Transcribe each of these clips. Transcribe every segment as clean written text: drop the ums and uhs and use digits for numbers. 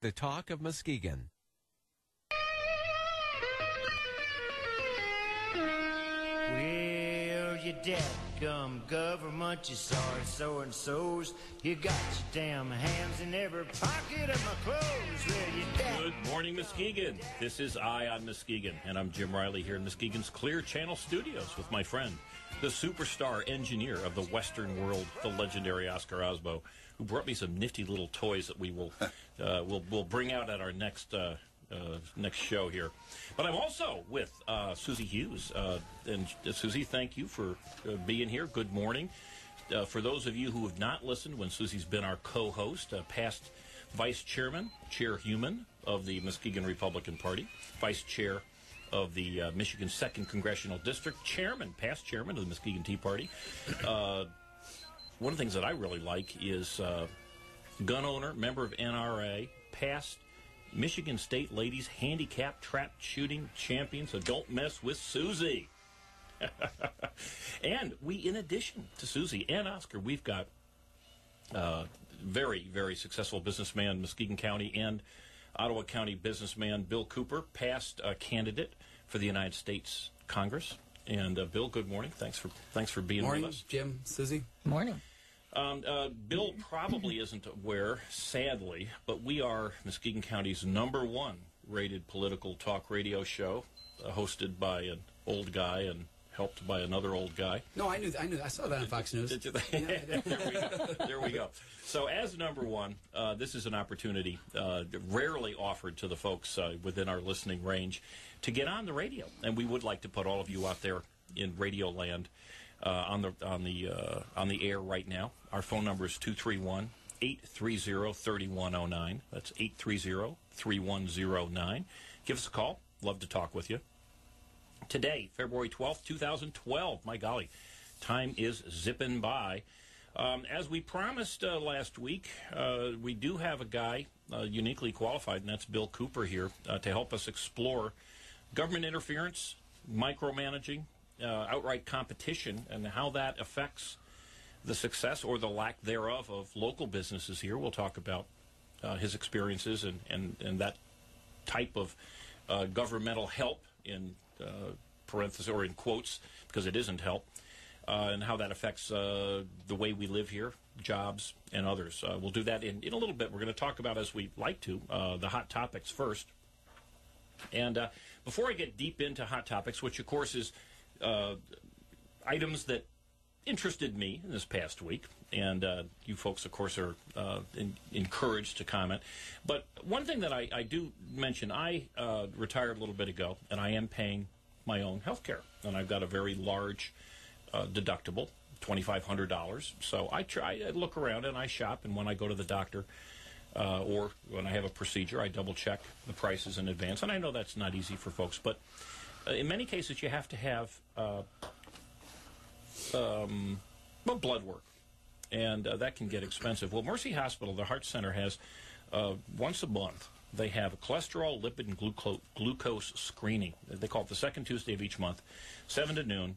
The Talk of Muskegon. Well, you dadgum government, you sorry so-and-sos. You got your damn hands in every pocket of my clothes. Well, you Good morning, Muskegon. This is Eye on Muskegon, and I'm Jim Riley here in Muskegon's Clear Channel Studios with my friend, the superstar engineer of the Western world, the legendary Oscar Osbo, who brought me some nifty little toys that we will we'll bring out at our next show here. But I'm also with Susie Hughes. And Susie, thank you for being here. Good morning. For those of you who have not listened when Susie's been our co-host, past vice chairman, chairhuman of the Muskegon Republican Party, vice chair of the Michigan 2nd Congressional District, past chairman of the Muskegon Tea Party. One of the things that I really like is gun owner, member of NRA, past Michigan State Ladies Handicap Trap Shooting Champion, so don't mess with Susie. And we, in addition to Susie and Oscar, we've got very, very successful businessman, Muskegon County and Ottawa County businessman Bill Cooper, past candidate for the United States Congress. And Bill, good morning. Thanks for being with us. Morning, Jim, Susie. Morning. Bill probably isn't aware, sadly, but we are Muskegon County's #1 rated political talk radio show, hosted by an old guy and helped by another old guy. No, I knew. I saw that on Fox News. There we go. So as #1, this is an opportunity rarely offered to the folks within our listening range to get on the radio, and we would like to put all of you out there in radio land on the air right now. Our phone number is 231-830-3109. That's 830-3109. Give us a call. Love to talk with you. Today, February 12th, 2012. My golly, time is zipping by. As we promised last week, we do have a guy uniquely qualified, and that's Bill Cooper here, to help us explore government interference, micromanaging, outright competition, and how that affects the success or the lack thereof of local businesses here. We'll talk about his experiences and that type of governmental help in parentheses or in quotes, because it isn't help, and how that affects the way we live here, jobs, and others. We'll do that in a little bit. We're going to talk about, as we like to, the hot topics first. And before I get deep into hot topics, which of course is items that interested me in this past week, and you folks, of course, are encouraged to comment. But one thing that I do mention, I retired a little bit ago, and I am paying my own health care, and I've got a very large deductible, $2,500. So I look around and I shop, and when I go to the doctor or when I have a procedure, I double-check the prices in advance. And I know that's not easy for folks, but in many cases you have to have blood work, and that can get expensive. Well, Mercy Hospital, the Heart Center, has once a month, they have a cholesterol, lipid, and glucose screening. They call it the second Tuesday of each month, 7 to noon,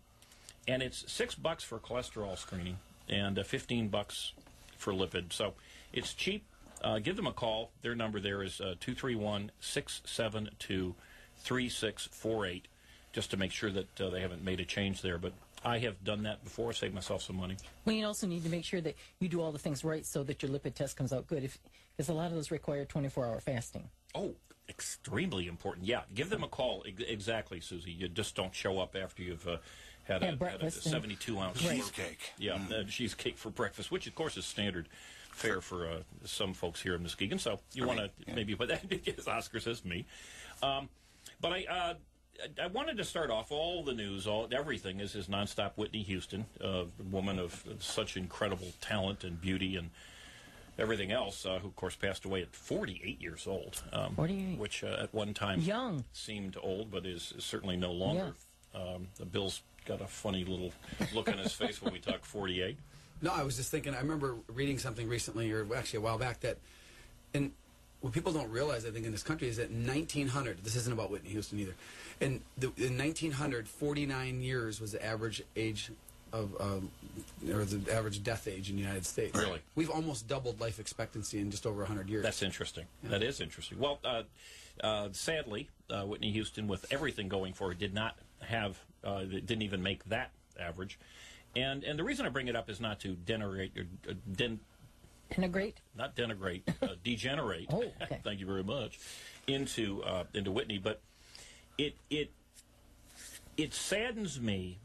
and it's $6 for cholesterol screening and $15 for lipid. So it's cheap. Give them a call. Their number there is 231-672-3648, just to make sure that they haven't made a change there. But I have done that before, saved myself some money. Well, you also need to make sure that you do all the things right so that your lipid test comes out good, because a lot of those require 24-hour fasting. Oh, extremely important. Yeah, give them a call. Exactly, Susie. You just don't show up after you've had a 72-ounce cheesecake. Yeah, cheesecake for breakfast, which, of course, is standard fare for some folks here in Muskegon. So you want to maybe put that, as Oscar says, me. But I wanted to start off all the news, everything is nonstop Whitney Houston, a woman of such incredible talent and beauty and everything else, who, of course, passed away at 48 years old. 48. Which at one time young seemed old, but is certainly no longer. Yeah. Bill's got a funny little look on his face when we talk 48. No, I was just thinking, I remember reading something recently, or actually a while back, that what people don't realize, I think, in this country is that in 1900, this isn't about Whitney Houston either, in 1900, 49 years was the average age or the average death age in the United States. Really? We've almost doubled life expectancy in just over 100 years. That's interesting. Yeah. That is interesting. Well, sadly, Whitney Houston, with everything going for her, did not have, didn't even make that average. And the reason I bring it up is not to denigrate, Integrate? not denigrate, degenerate. Oh, okay. Thank you very much. Into Whitney, but it saddens me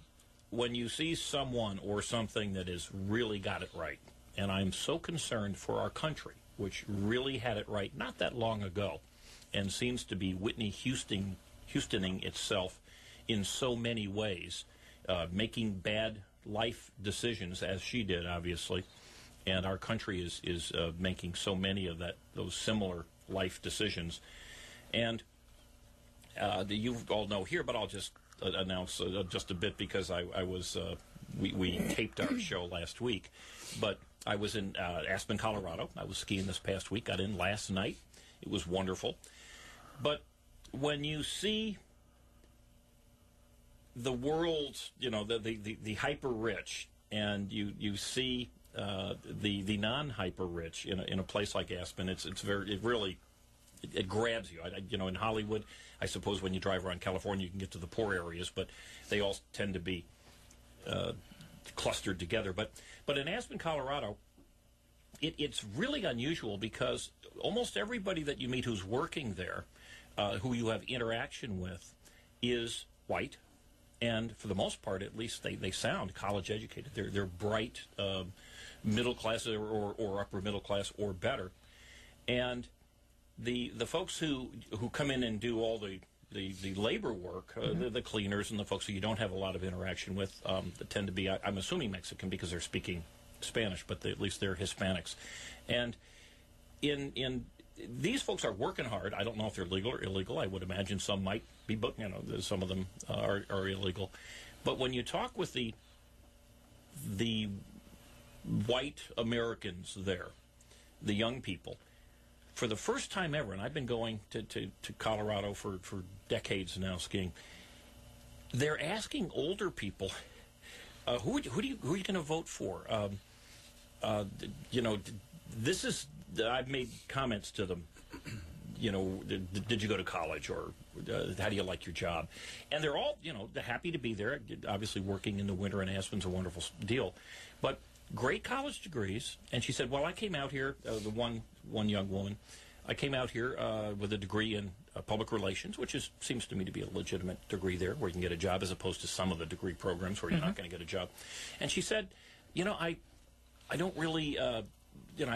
when you see someone or something that has really got it right. And I'm so concerned for our country, which really had it right not that long ago, and seems to be Whitney Houstoning itself in so many ways, making bad life decisions as she did, obviously. And our country is making so many of those similar life decisions. And you all know here, but I'll just announce just a bit because we taped our show last week. But I was in Aspen, Colorado. I was skiing this past week. Got in last night. It was wonderful. But when you see the world, the hyper rich, and you see the non hyper rich in a place like Aspen, it grabs you. In Hollywood, I suppose when you drive around California, you can get to the poor areas, but they all tend to be clustered together. But in Aspen, Colorado, it's really unusual because almost everybody that you meet who's working there, who you have interaction with, is white, and for the most part, at least, they sound college educated. They're bright, middle class or upper middle class or better, and the folks who come in and do all the labor work, the cleaners and the folks who you don't have a lot of interaction with, that tend to be, I'm assuming, Mexican because they're speaking Spanish, but at least they're Hispanics. And in these folks are working hard. I don't know if they're legal or illegal. I would imagine some might be, but some of them are illegal. But when you talk with the white Americans there, the young people, for the first time ever, and I've been going to Colorado for decades now skiing, they're asking older people, who are you going to vote for? This is, I've made comments to them, did you go to college, or how do you like your job? And they're all, they're happy to be there. Obviously working in the winter in Aspen's a wonderful deal. But great college degrees. And she said, well, I came out here, the one young woman, I came out here with a degree in public relations, which seems to me to be a legitimate degree there, where you can get a job, as opposed to some of the degree programs where you're not going to get a job. And she said, I don't really, I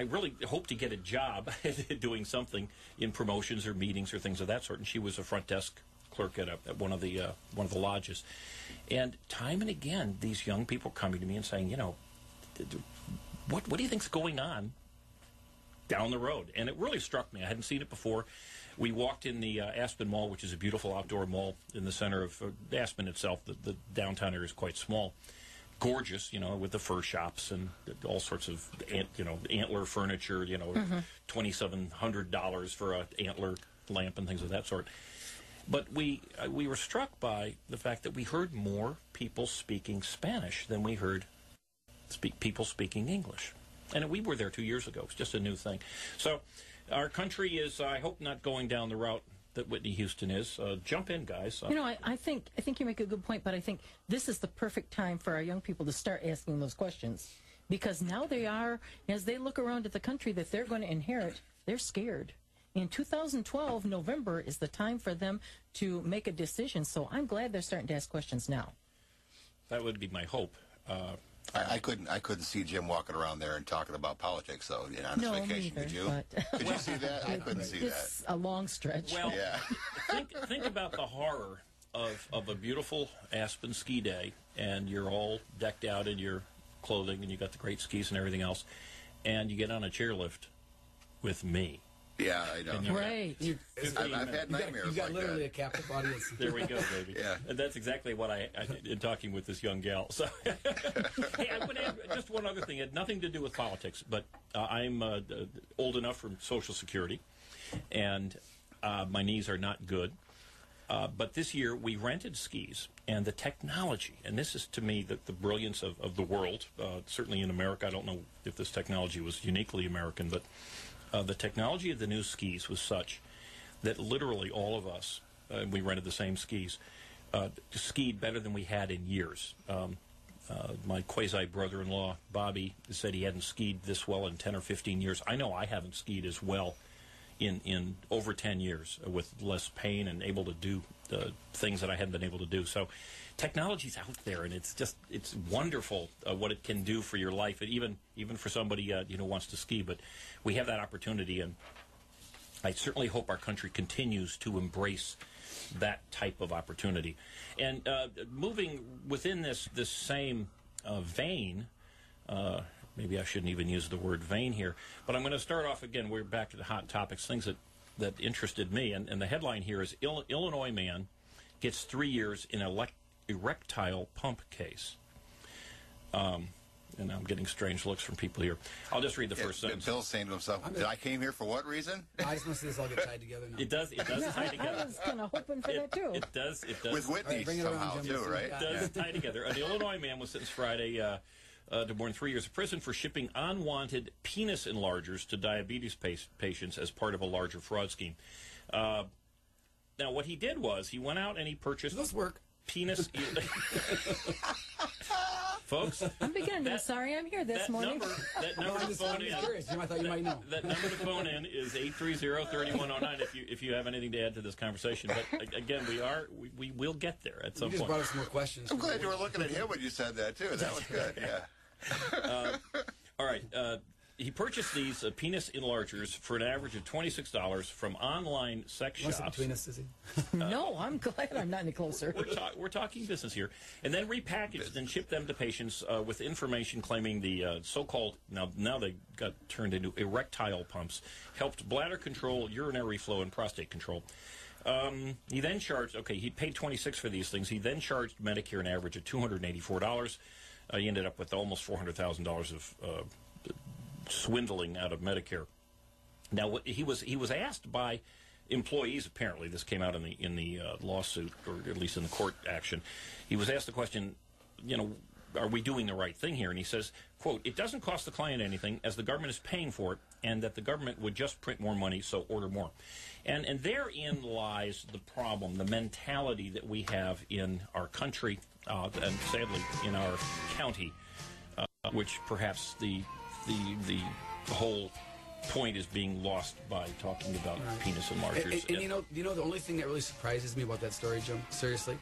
really hope to get a job doing something in promotions or meetings or things of that sort. And she was a front desk clerk at one of the lodges. And time and again, these young people coming to me and saying, what do you think's going on down the road? And it really struck me. I hadn't seen it before. We walked in the Aspen Mall, which is a beautiful outdoor mall in the center of Aspen itself. The downtown area is quite small. Gorgeous, with the fur shops and all sorts of, antler furniture, $2,700 for an antler lamp and things of that sort. But we were struck by the fact that we heard more people speaking Spanish than we heard people speaking English. And we were there 2 years ago. It's just a new thing. So our country is, I hope, not going down the route that Whitney Houston is. Jump in, guys. I think you make a good point, but I think this is the perfect time for our young people to start asking those questions. Because now they are, as they look around at the country that they're going to inherit, they're scared. In 2012, November is the time for them to make a decision. So I'm glad they're starting to ask questions now. That would be my hope. I couldn't see Jim walking around there and talking about politics, though, on his vacation. Neither, Could you? Could you see that? I couldn't see that. It's a long stretch. Well, Yeah. think about the horror of a beautiful Aspen ski day, and you're all decked out in your clothing, and you got the great skis and everything else, and you get on a chairlift with me. Yeah, I know. Right. I've had nightmares You've got like literally that. a captive audience. There we go, baby. Yeah. And that's exactly what I in talking with this young gal. So, hey, I would add just one other thing. It had nothing to do with politics, but I'm old enough for Social Security, and my knees are not good. But this year we rented skis, and the technology, and this is to me the brilliance of the world, certainly in America. I don't know if this technology was uniquely American, but the technology of the new skis was such that literally all of us, we rented the same skis, skied better than we had in years. My quasi-brother-in-law, Bobby, said he hadn't skied this well in 10 or 15 years. I know I haven't skied as well in over 10 years with less pain and able to do things that I hadn't been able to do. So technology's out there, and it's wonderful what it can do for your life, and even for somebody who wants to ski. But we have that opportunity, and I certainly hope our country continues to embrace that type of opportunity. And moving within this same vein, maybe I shouldn't even use the word vein here, but I'm going to start off again. We're back to the hot topics, things that interested me. And the headline here is Illinois man gets 3 years in erectile pump case. And I'm getting strange looks from people here. I'll just read the first sentence. Bill's saying to himself, I came here for what reason? I just want to see this all get tied together now. It does tie together. I was kind of hoping for that, too. It does. With Whitney bring it somehow, around, Jim. too, right? It does tie together. An Illinois man was sentenced Friday to more than 3 years of prison for shipping unwanted penis enlargers to diabetes patients as part of a larger fraud scheme. Now, what he did was he went out and he purchased... Does this work? Penis... Folks, I'm beginning to be sorry I'm here this morning. That number to phone in. I thought you might know. That number to phone in is 830-3109 if you have anything to add to this conversation. But again, we will get there at some You just point. brought us some more questions. I'm glad you were looking at him when you said that, too. That was good, yeah. All right. He purchased these penis enlargers for an average of $26 from online sex What's shops. between us, Sissy? No, I'm glad I'm not any closer. We're talking business here. And then repackaged and shipped them to patients with information claiming the so-called, now they got turned into erectile pumps, helped bladder control, urinary flow, and prostate control. He then charged, he paid $26 for these things. He then charged Medicare an average of $284. He ended up with almost $400,000 of swindling out of Medicare. Now, he was asked by employees. Apparently, this came out in the lawsuit, or at least in the court action. He was asked the question, are we doing the right thing here? And he says, quote, "It doesn't cost the client anything, as the government is paying for it, and that the government would just print more money, so order more." And therein lies the problem, the mentality that we have in our country, and sadly in our county, which perhaps the whole point is being lost by talking about penis enlargers. And you know the only thing that really surprises me about that story, Jim, seriously,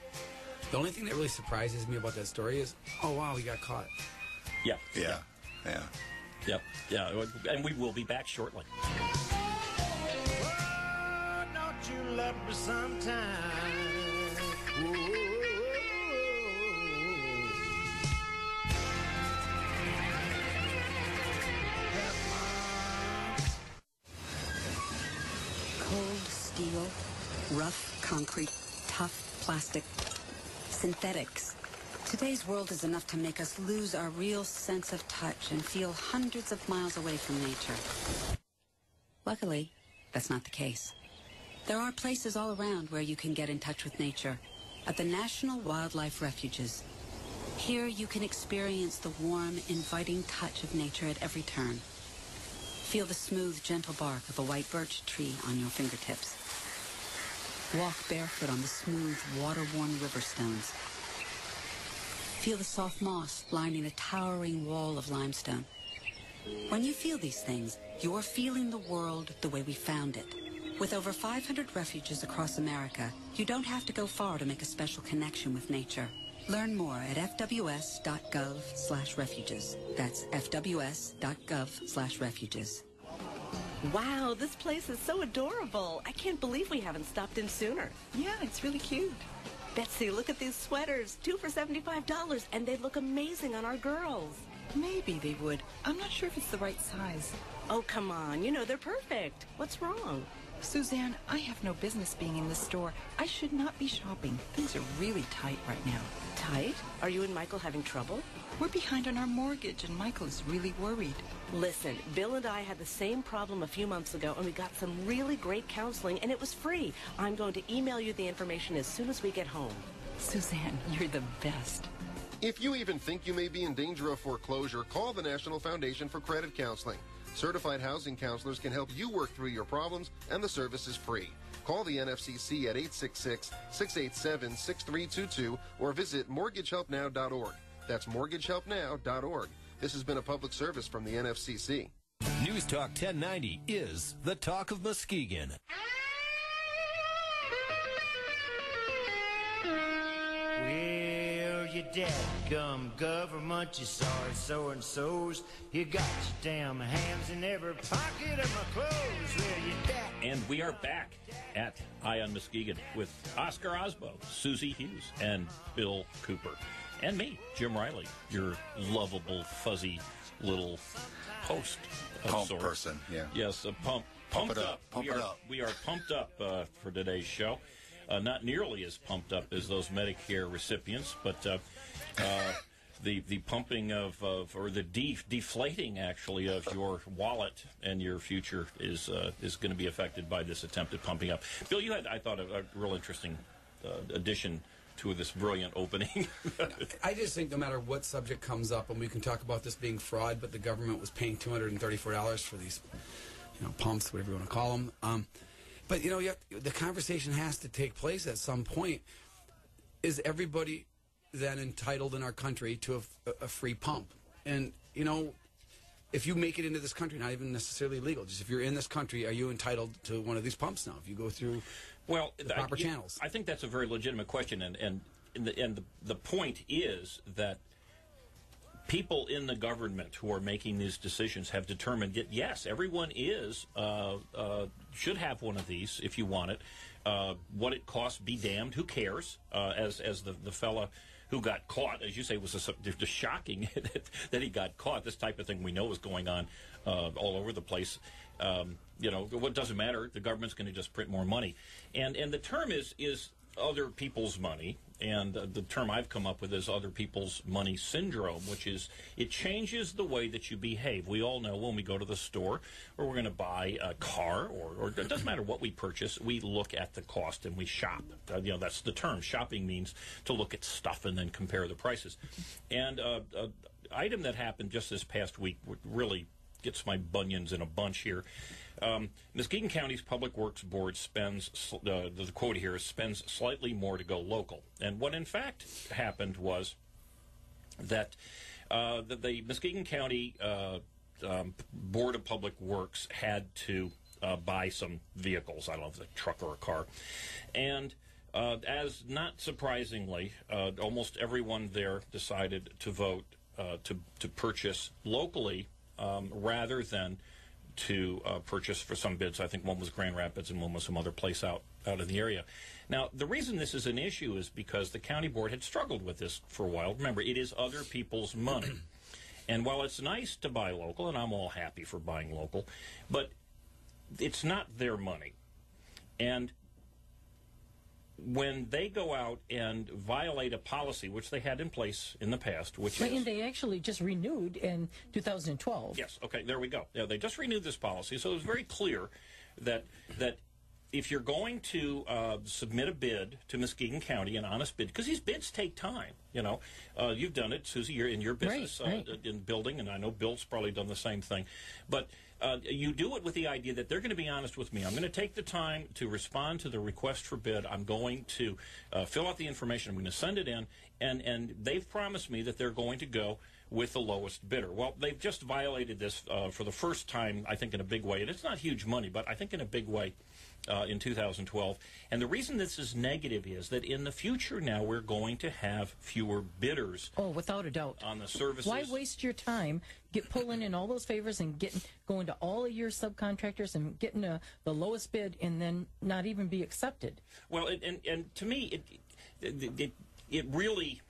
the only thing that really surprises me about that story is, oh wow, he got caught. Yeah. And we will be back shortly. Oh, don't you love me sometime? Cold steel, rough concrete, tough plastic, synthetics. Today's world is enough to make us lose our real sense of touch and feel hundreds of miles away from nature. Luckily, that's not the case. There are places all around where you can get in touch with nature. At the National Wildlife Refuges. Here you can experience the warm, inviting touch of nature at every turn. Feel the smooth, gentle bark of a white birch tree on your fingertips. Walk barefoot on the smooth, water-worn river stones. Feel the soft moss lining a towering wall of limestone. When you feel these things, you're feeling the world the way we found it. With over 500 refuges across America, you don't have to go far to make a special connection with nature. Learn more at fws.gov/refuges. That's fws.gov/refuges. Wow, this place is so adorable. I can't believe we haven't stopped in sooner. Yeah, it's really cute. Betsy, look at these sweaters. 2 for $75, and they look amazing on our girls. Maybe they would. I'm not sure if it's the right size. Oh, come on. You know they're perfect. What's wrong? Suzanne, I have no business being in this store. I should not be shopping. Things are really tight right now. Tight? Are you and Michael having trouble? We're behind on our mortgage, and Michael is really worried. Listen, Bill and I had the same problem a few months ago, and we got some really great counseling, and it was free. I'm going to email you the information as soon as we get home. Suzanne, you're the best. If you even think you may be in danger of foreclosure, call the National Foundation for Credit Counseling. Certified housing counselors can help you work through your problems, and the service is free. Call the NFCC at 866-687-6322 or visit mortgagehelpnow.org. That's mortgagehelpnow.org. This has been a public service from the NFCC. News Talk 1090 is the talk of Muskegon. Well, you dadgum government, you sorry so-and-sos. You got your damn hands in every pocket of my clothes. Well, you dad. And we are back at Eye on Muskegon with Oscar Osbo, Susie Hughes, and Bill Cooper. And me, Jim Riley, your lovable, fuzzy little host. Pump person, yeah. Yes, pumped up. Pump it up. We are pumped up for today's show. Not nearly as pumped up as those Medicare recipients, but the pumping of or the deflating actually of your wallet and your future is going to be affected by this attempted pumping up. Bill, you had, I thought, a real interesting addition to this brilliant opening. I just think no matter what subject comes up, and we can talk about this being fraud, but the government was paying $234 for these, pumps, whatever you want to call them. But the conversation has to take place at some point. Is everybody then entitled in our country to a free pump? And if you make it into this country, not even necessarily legal, just if you're in this country, are you entitled to one of these pumps now? If you go through the proper channels. I think that's a very legitimate question, and the point is that people in the government who are making these decisions have determined that yes, everyone should have one of these if you want it. What it costs, be damned. Who cares? As the fella who got caught, as you say, was just shocking that he got caught. This type of thing we know is going on all over the place. What doesn't matter? The government's going to just print more money, and the term is other people's money, and the term I've come up with is other people's money syndrome, which is it changes the way that you behave. We all know when we go to the store or we're going to buy a car or it doesn't matter what we purchase, we look at the cost and we shop. That's the term. Shopping means to look at stuff and then compare the prices. And an item that happened just this past week really gets my bunions in a bunch here. Muskegon County's Public Works Board spends, the quote here is, spends slightly more to go local. And what in fact happened was that the Muskegon County Board of Public Works had to buy some vehicles. I don't know if it's a truck or a car. And as not surprisingly, almost everyone there decided to vote to purchase locally rather than to purchase for some bids. I think one was Grand Rapids and one was some other place out in the area. Now, the reason this is an issue is because the county board had struggled with this for a while. Remember, it is other people's money. And while it's nice to buy local, and I'm all happy for buying local, but it's not their money. And when they go out and violate a policy, which they had in place in the past, which is... And they actually just renewed in 2012. Yes, okay, there we go. Yeah, they just renewed this policy, so it was very clear that if you're going to submit a bid to Muskegon County, an honest bid, because these bids take time, you've done it, Susie, you're in your business, right. In building, and I know Bill's probably done the same thing, but you do it with the idea that they're going to be honest with me. I'm going to take the time to respond to the request for bid. I'm going to fill out the information. I'm going to send it in, and they've promised me that they're going to go with the lowest bidder. Well, they've just violated this for the first time, I think, in a big way. And it's not huge money, but I think in a big way in 2012. And the reason this is negative is that in the future now we're going to have fewer bidders. Oh, without a doubt. On the services. Why waste your time pulling in all those favors and going to all of your subcontractors and getting the lowest bid and then not even be accepted? Well, and to me, it really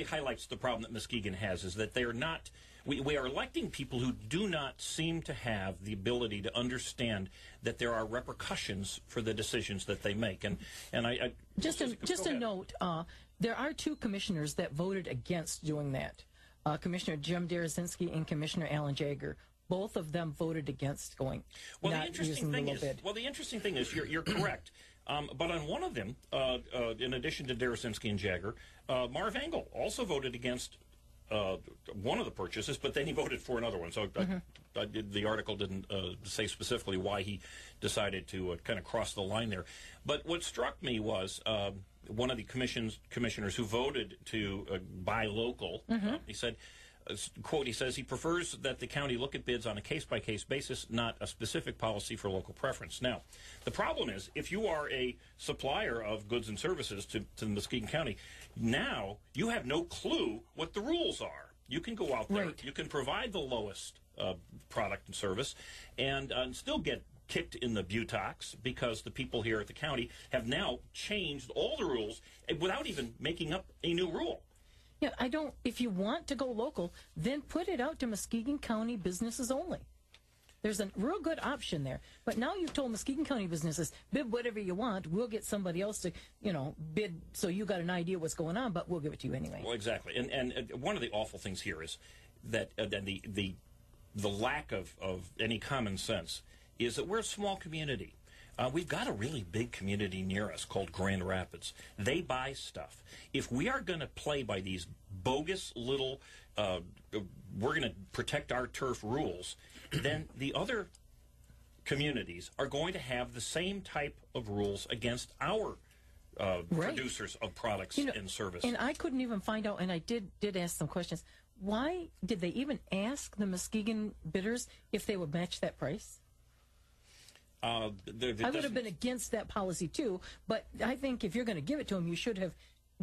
highlights the problem that Muskegon has, is that they are not we are electing people who do not seem to have the ability to understand that there are repercussions for the decisions that they make. And I just a note, there are 2 commissioners that voted against doing that. Commissioner Jim Derazinski and Commissioner Alan Jagger. Both of them voted against going. Well, not using the low bid. the interesting thing is you're correct. But on one of them, in addition to Derazinski and Jagger, Marv Engel also voted against one of the purchases, but then he voted for another one. So the article didn't say specifically why he decided to kind of cross the line there. But what struck me was one of the commissioners who voted to buy local, he said, quote, he says he prefers that the county look at bids on a case-by-case basis, not a specific policy for local preference. Now, the problem is, if you are a supplier of goods and services to Muskegon County, now you have no clue what the rules are. You can go out there, you can provide the lowest product and service, and still get kicked in the buttocks because the people here at the county have now changed all the rules without even making up a new rule. Yeah, if you want to go local, then put it out to Muskegon County businesses only. There's a real good option there. But now you've told Muskegon County businesses, bid whatever you want. We'll get somebody else to, bid so you got an idea what's going on, but we'll give it to you anyway. Well, exactly. And one of the awful things here is that the lack of any common sense is that we're a small community. We've got a really big community near us called Grand Rapids. They buy stuff. If we are going to play by these bogus little, we're going to protect our turf rules, then the other communities are going to have the same type of rules against our producers of products and service. And I couldn't even find out, and I did ask some questions. Why did they even ask the Muskegon bidders if they would match that price? I would have been against that policy too, but I think if you're going to give it to them, you should have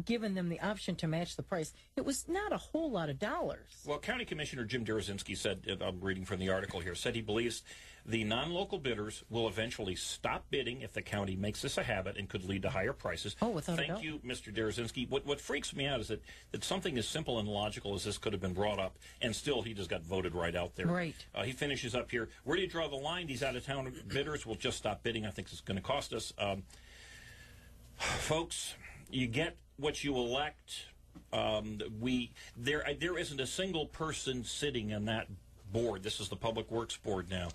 given them the option to match the price. It was not a whole lot of dollars. Well, County Commissioner Jim Derazinski said, I'm reading from the article here, said he believes the non-local bidders will eventually stop bidding if the county makes this a habit and could lead to higher prices. Oh, without a doubt. Thank you, Mr. Derazinski. What freaks me out is that something as simple and logical as this could have been brought up, and still he just got voted right out there. Right. He finishes up here. Where do you draw the line? These out-of-town bidders will just stop bidding. I think it's going to cost us. Folks, you get what you elect. There isn't a single person sitting on that board. This is the Public Works Board now,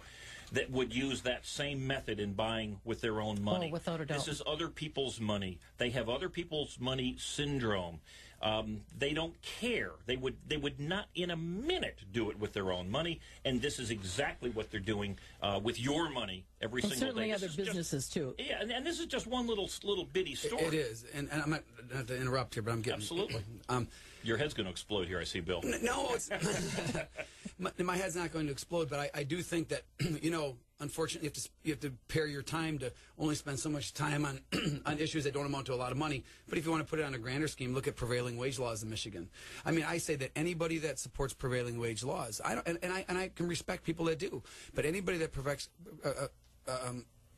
that would use that same method in buying with their own money. Oh, without a doubt. This is other people's money. They have other people's money syndrome. They don't care. They would not in a minute do it with their own money, and this is exactly what they're doing with your money every single day. Certainly other businesses too. Yeah, and this is just one little bitty story. It is, and I'm not to interrupt here, but I'm getting absolutely. Your head's going to explode here. I see, Bill. No, it's my head's not going to explode, but I do think that unfortunately, you have to pair your time to only spend so much time on on issues that don't amount to a lot of money. But if you want to put it on a grander scheme, look at prevailing wage laws in Michigan. I mean, I say that anybody that supports prevailing wage laws, I can respect people that do, but anybody that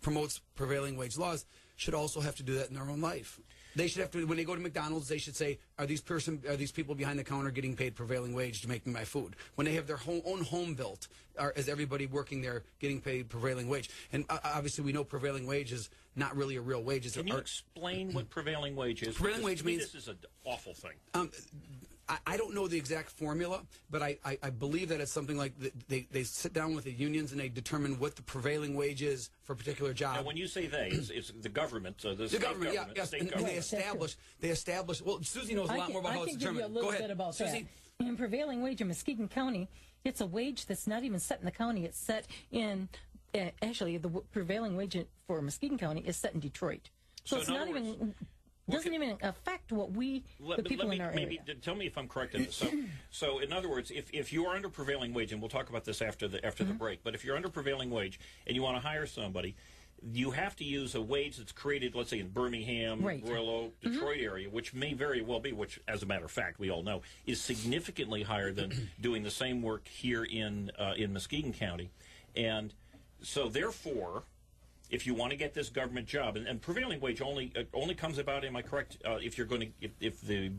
promotes prevailing wage laws should also have to do that in their own life. They should have to, when they go to McDonald's, they should say, are these people behind the counter getting paid prevailing wage to make me my food? When they have their own home built, is everybody working there getting paid prevailing wage? And obviously we know prevailing wage is not really a real wage. Can you explain what prevailing wage is? Prevailing wage means... This is an awful thing. I don't know the exact formula, but I believe that it's something like they sit down with the unions and they determine what the prevailing wage is for a particular job. Now, when you say they, it's the government, the government, yes, state and government. they establish. Well, Susie knows a lot more about how it's determined. I can give you a little bit about Susie. That. In prevailing wage in Muskegon County, it's a wage that's not even set in the county. It's set in actually the prevailing wage for Muskegon County is set in Detroit. So it's not even. Doesn't even affect what the people in our area. Tell me if I'm correct in this. So in other words, if you are under prevailing wage, and we'll talk about this after the break, but if you're under prevailing wage and you want to hire somebody, you have to use a wage that's created, let's say, in Birmingham, Royal Oak, Detroit area, which may very well be, which, as a matter of fact, we all know, is significantly higher than doing the same work here in Muskegon County. And so, therefore, if you want to get this government job, and prevailing wage only comes about, am I correct, if you're going to, if the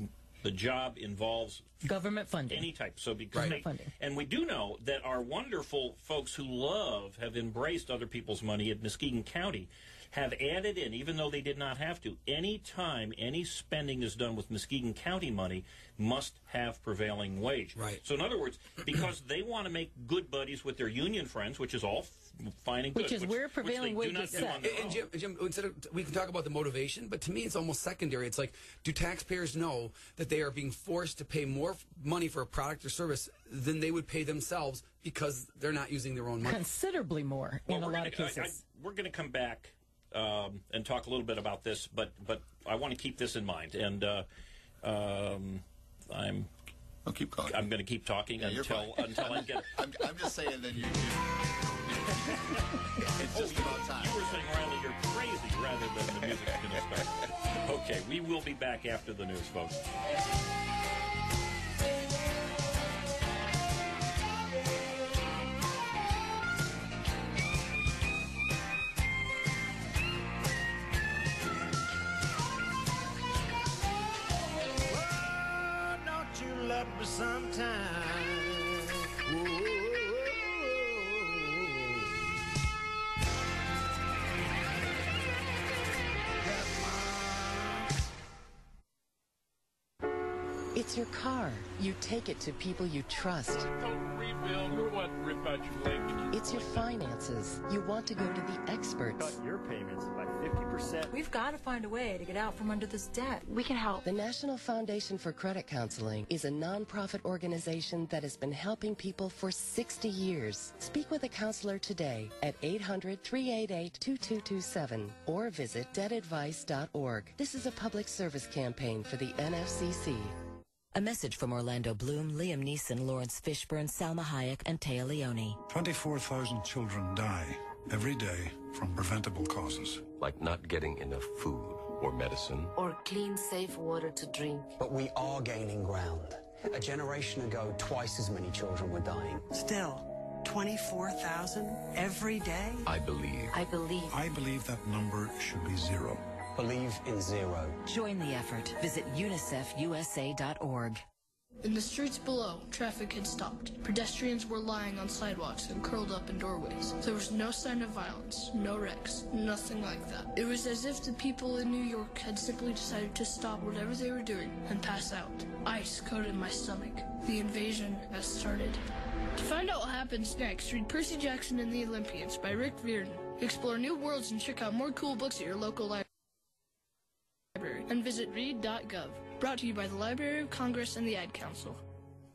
the job involves government funding. Any type. So because government funding. And we do know that our wonderful folks who have embraced other people's money at Muskegon County have added in, even though they did not have to, any time any spending is done with Muskegon County money must have prevailing wage. Right. So in other words, because they want to make good buddies with their union friends, which is all fine and good. Which is where prevailing wage is set. And Jim, we can talk about the motivation, but to me it's almost secondary. It's like, do taxpayers know that they are being forced to pay more money for a product or service than they would pay themselves because they're not using their own money? Considerably more in a lot of cases. We're going to come back and talk a little bit about this, but I want to keep this in mind. And I'll keep going. I'm going to keep talking until I get. I'm just saying that you it's just about time. You were saying, Riley, you're crazy rather than the music's going to start. Okay, we will be back after the news, folks. Love me sometime. It's your car. You take it to people you trust. Don't rebuild or what? Rip out your leg. It's your finances. You want to go to the experts. Cut your payments by 50%. We've got to find a way to get out from under this debt. We can help. The National Foundation for Credit Counseling is a nonprofit organization that has been helping people for 60 years. Speak with a counselor today at 800-388-2227 or visit debtadvice.org. This is a public service campaign for the NFCC. A message from Orlando Bloom, Liam Neeson, Lawrence Fishburne, Salma Hayek, and Téa Leoni. 24,000 children die every day from preventable causes. Like not getting enough food or medicine. Or clean, safe water to drink. But we are gaining ground. A generation ago, twice as many children were dying. Still, 24,000 every day? I believe. I believe. I believe that number should be zero. Believe in zero. Join the effort. Visit UNICEFUSA.org. In the streets below, traffic had stopped. Pedestrians were lying on sidewalks and curled up in doorways. There was no sign of violence, no wrecks, nothing like that. It was as if the people in New York had simply decided to stop whatever they were doing and pass out. Ice coated my stomach. The invasion has started. To find out what happens next, read Percy Jackson and the Olympians by Rick Riordan. Explore new worlds and check out more cool books at your local library. And visit read.gov. Brought to you by the Library of Congress and the Ad Council.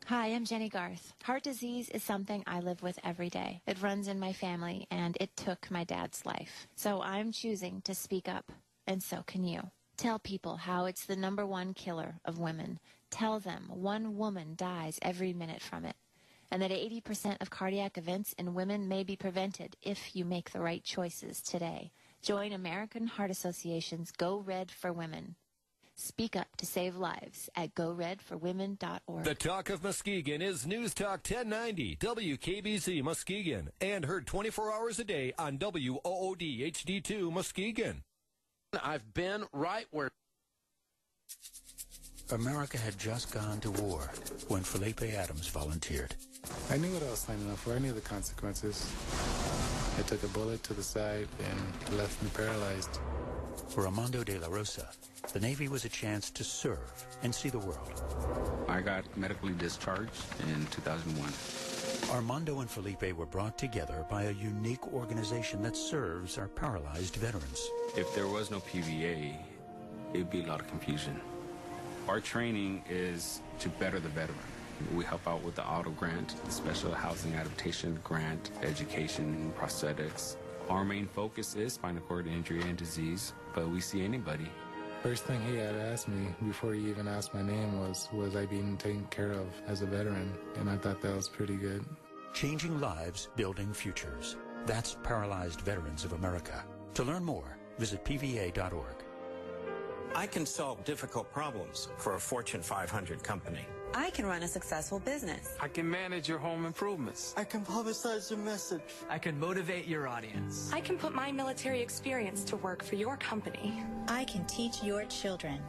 Hi, I'm Jenny Garth. Heart disease is something I live with every day. It runs in my family, and it took my dad's life. So I'm choosing to speak up, and so can you. Tell people how it's the #1 killer of women. Tell them one woman dies every minute from it, and that 80% of cardiac events in women may be prevented if you make the right choices today. Join American Heart Association's Go Red for Women. Speak up to save lives at goredforwomen.org. The Talk of Muskegon is News Talk 1090, WKBC Muskegon, and heard 24 hours a day on WOOD HD2 Muskegon. I've been right where... America had just gone to war when Felipe Adams volunteered. I knew what I was signing up for. I knew the consequences. I took a bullet to the side and left me paralyzed. For Armando de la Rosa, the Navy was a chance to serve and see the world. I got medically discharged in 2001. Armando and Felipe were brought together by a unique organization that serves our paralyzed veterans. If there was no PVA, it'd be a lot of confusion. Our training is to better the veteran. We help out with the auto grant, the special housing adaptation grant, education, prosthetics. Our main focus is spinal cord injury and disease, but we see anybody. First thing he had asked me before he even asked my name was I being taken care of as a veteran? And I thought that was pretty good. Changing lives, building futures. That's Paralyzed Veterans of America. To learn more, visit PVA.org. I can solve difficult problems for a Fortune 500 company. I can run a successful business. I can manage your home improvements. I can publicize your message. I can motivate your audience. I can put my military experience to work for your company. I can teach your children.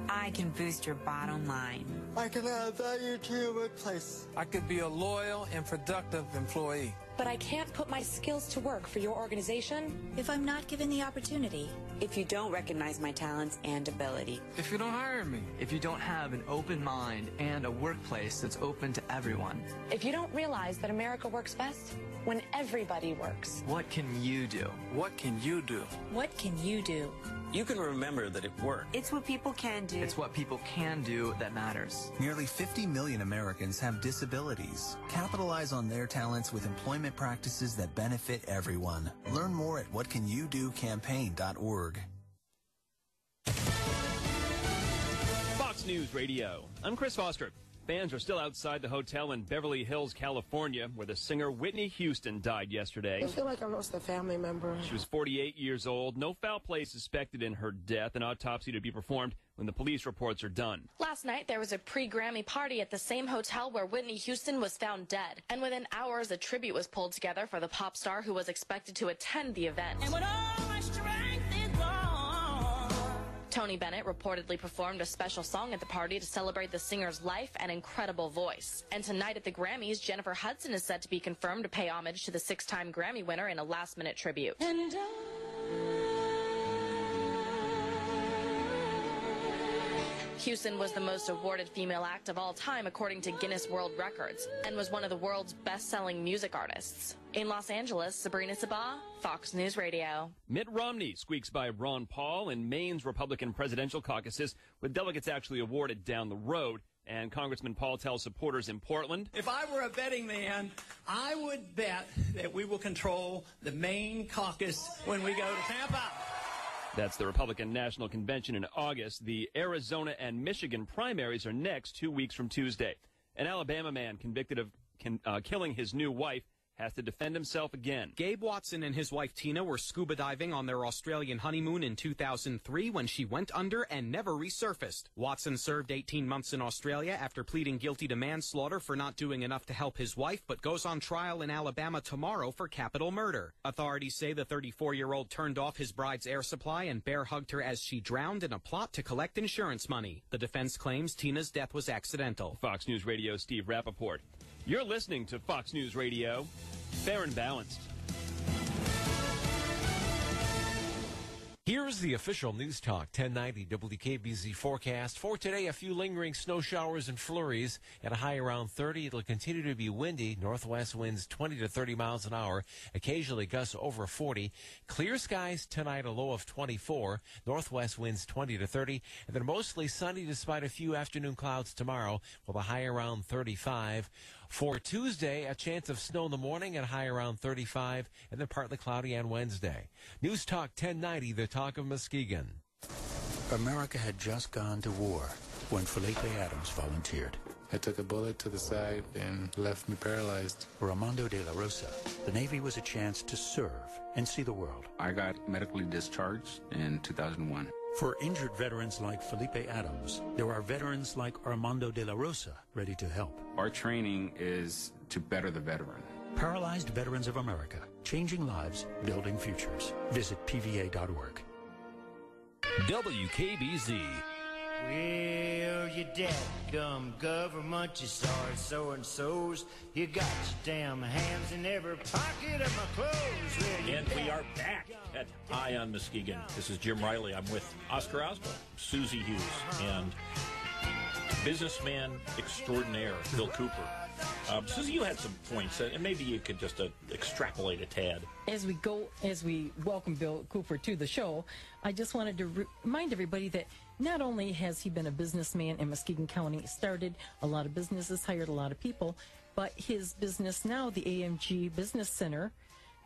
I can boost your bottom line. I can add value to your workplace. I could be a loyal and productive employee. But I can't put my skills to work for your organization if I'm not given the opportunity. If you don't recognize my talents and ability. If you don't hire me. If you don't have an open mind and a workplace that's open to everyone. If you don't realize that America works best when everybody works. What can you do? What can you do? What can you do? You can remember that it worked. It's what people can do. It's what people can do that matters. Nearly 50 million Americans have disabilities. Capitalize on their talents with employment practices that benefit everyone. Learn more at whatcanyoudocampaign.org. Fox News Radio. I'm Chris Foster. Fans are still outside the hotel in Beverly Hills, California, where the singer Whitney Houston died yesterday. I feel like I lost a family member. She was 48 years old. No foul play suspected in her death. An autopsy to be performed when the police reports are done. Last night, there was a pre-Grammy party at the same hotel where Whitney Houston was found dead. And within hours, a tribute was pulled together for the pop star who was expected to attend the event. And when all my strength is gone. Tony Bennett reportedly performed a special song at the party to celebrate the singer's life and incredible voice. And tonight at the Grammys, Jennifer Hudson is set to be confirmed to pay homage to the 6-time Grammy winner in a last-minute tribute. And Houston was the most awarded female act of all time according to Guinness World Records and was one of the world's best-selling music artists. In Los Angeles, Sabrina Sabah, Fox News Radio. Mitt Romney squeaks by Ron Paul in Maine's Republican presidential caucuses, with delegates actually awarded down the road. And Congressman Paul tells supporters in Portland, if I were a betting man, I would bet that we will control the Maine caucus when we go to Tampa. That's the Republican National Convention in August. The Arizona and Michigan primaries are next, 2 weeks from Tuesday. An Alabama man convicted of killing his new wife has to defend himself again. Gabe Watson and his wife Tina were scuba diving on their Australian honeymoon in 2003 when she went under and never resurfaced. Watson served 18 months in Australia after pleading guilty to manslaughter for not doing enough to help his wife, but goes on trial in Alabama tomorrow for capital murder. Authorities say the 34-year-old turned off his bride's air supply and bear hugged her as she drowned in a plot to collect insurance money. The defense claims Tina's death was accidental. Fox News Radio Steve Rappaport. You're listening to Fox News Radio, fair and balanced. Here's the official News Talk 1090 WKBZ forecast. For today, a few lingering snow showers and flurries at a high around 30. It'll continue to be windy. Northwest winds 20 to 30 miles an hour. Occasionally gusts over 40. Clear skies tonight, a low of 24. Northwest winds 20 to 30. And then mostly sunny despite a few afternoon clouds tomorrow with a high around 35. For Tuesday, a chance of snow in the morning and high around 35, and then partly cloudy on Wednesday. News Talk 1090, the talk of Muskegon. America had just gone to war when Felipe Adams volunteered. I took a bullet to the side and left me paralyzed. For Armando de la Rosa, the Navy was a chance to serve and see the world. I got medically discharged in 2001. For injured veterans like Felipe Adams, there are veterans like Armando de la Rosa ready to help. Our training is to better the veteran. Paralyzed Veterans of America, changing lives, building futures. Visit PVA.org. WKBZ. Well, you dadgum government, you started sowing sows. You got your damn hands in every pocket of my clothes. Well, and we are back at Eye on Muskegon. This is Jim Riley. I'm with Oscar Osborne, Susie Hughes, and businessman extraordinaire, Bill Cooper. Susie, you had some points, and maybe you could just extrapolate a tad. As we welcome Bill Cooper to the show, I just wanted to remind everybody that not only has he been a businessman in Muskegon County, started a lot of businesses, hired a lot of people, but his business now, the AMG Business Center,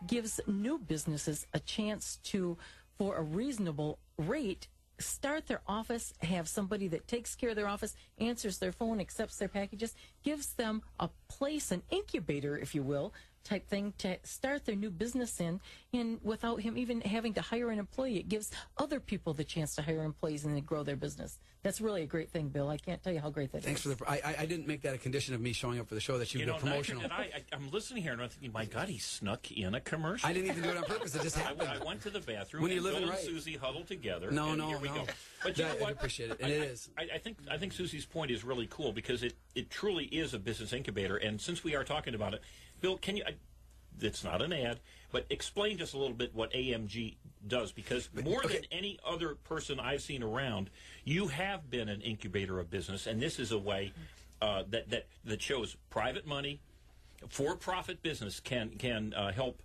gives new businesses a chance to, for a reasonable rate, start their office, have somebody that takes care of their office, answers their phone, accepts their packages, gives them a place, an incubator, if you will, type thing to start their new business in, and without him even having to hire an employee. It gives other people the chance to hire employees and then grow their business. That's really a great thing, Bill. I can't tell you how great that is. Thanks for the. I didn't make that a condition of me showing up for the show, that you get promotional. I'm listening here and I'm thinking, my God, he snuck in a commercial. I didn't even do it on purpose. It just happened. I went to the bathroom when you're and living Bill right. and Susie huddled together. No. Here we go. But you know what? I appreciate it, and it is. I think Susie's point is really cool because it truly is a business incubator. And since we are talking about it, Bill, can you? It's not an ad, but explain just a little bit what AMG does, because more than any other person I've seen around, you have been an incubator of business, and this is a way that shows private money, for-profit business can help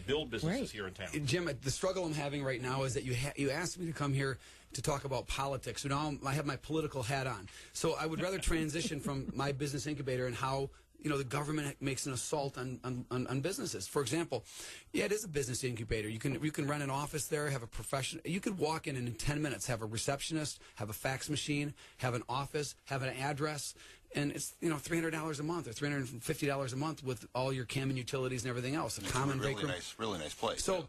build businesses here in town. Jim, the struggle I'm having right now is that you asked me to come here to talk about politics. So now I have my political hat on. So I would rather transition from my business incubator and how the government makes an assault on businesses. For example, it is a business incubator. You can rent an office there, have a professional. You could walk in and in 10 minutes have a receptionist, have a fax machine, have an office, have an address, and it's $300 a month or $350 a month with all your common utilities and everything else. It's a really nice place. So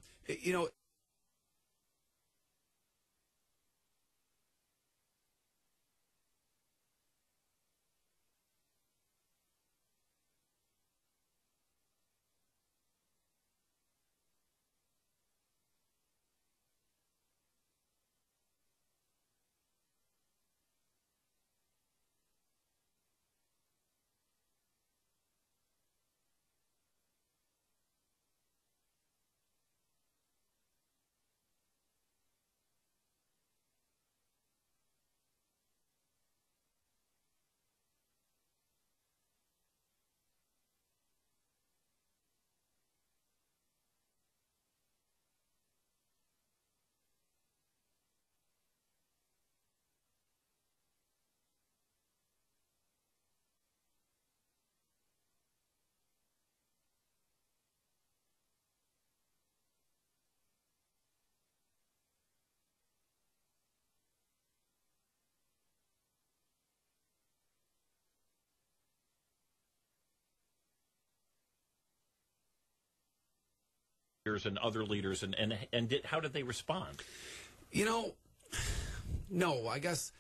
and other leaders, and how did they respond? No, I guess.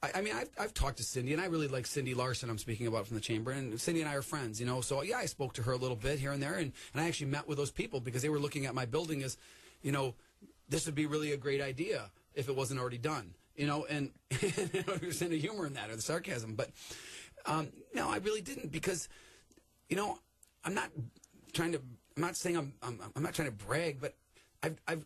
I mean, I've talked to Cindy, and I really like Cindy Larson. I'm speaking about from the chamber, and Cindy and I are friends. So yeah, I spoke to her a little bit here and there, and I actually met with those people because they were looking at my building as, this would be really a great idea if it wasn't already done. And there's any humor in that or the sarcasm, but no, I really didn't because, I'm not trying to. I'm not saying I'm not trying to brag, but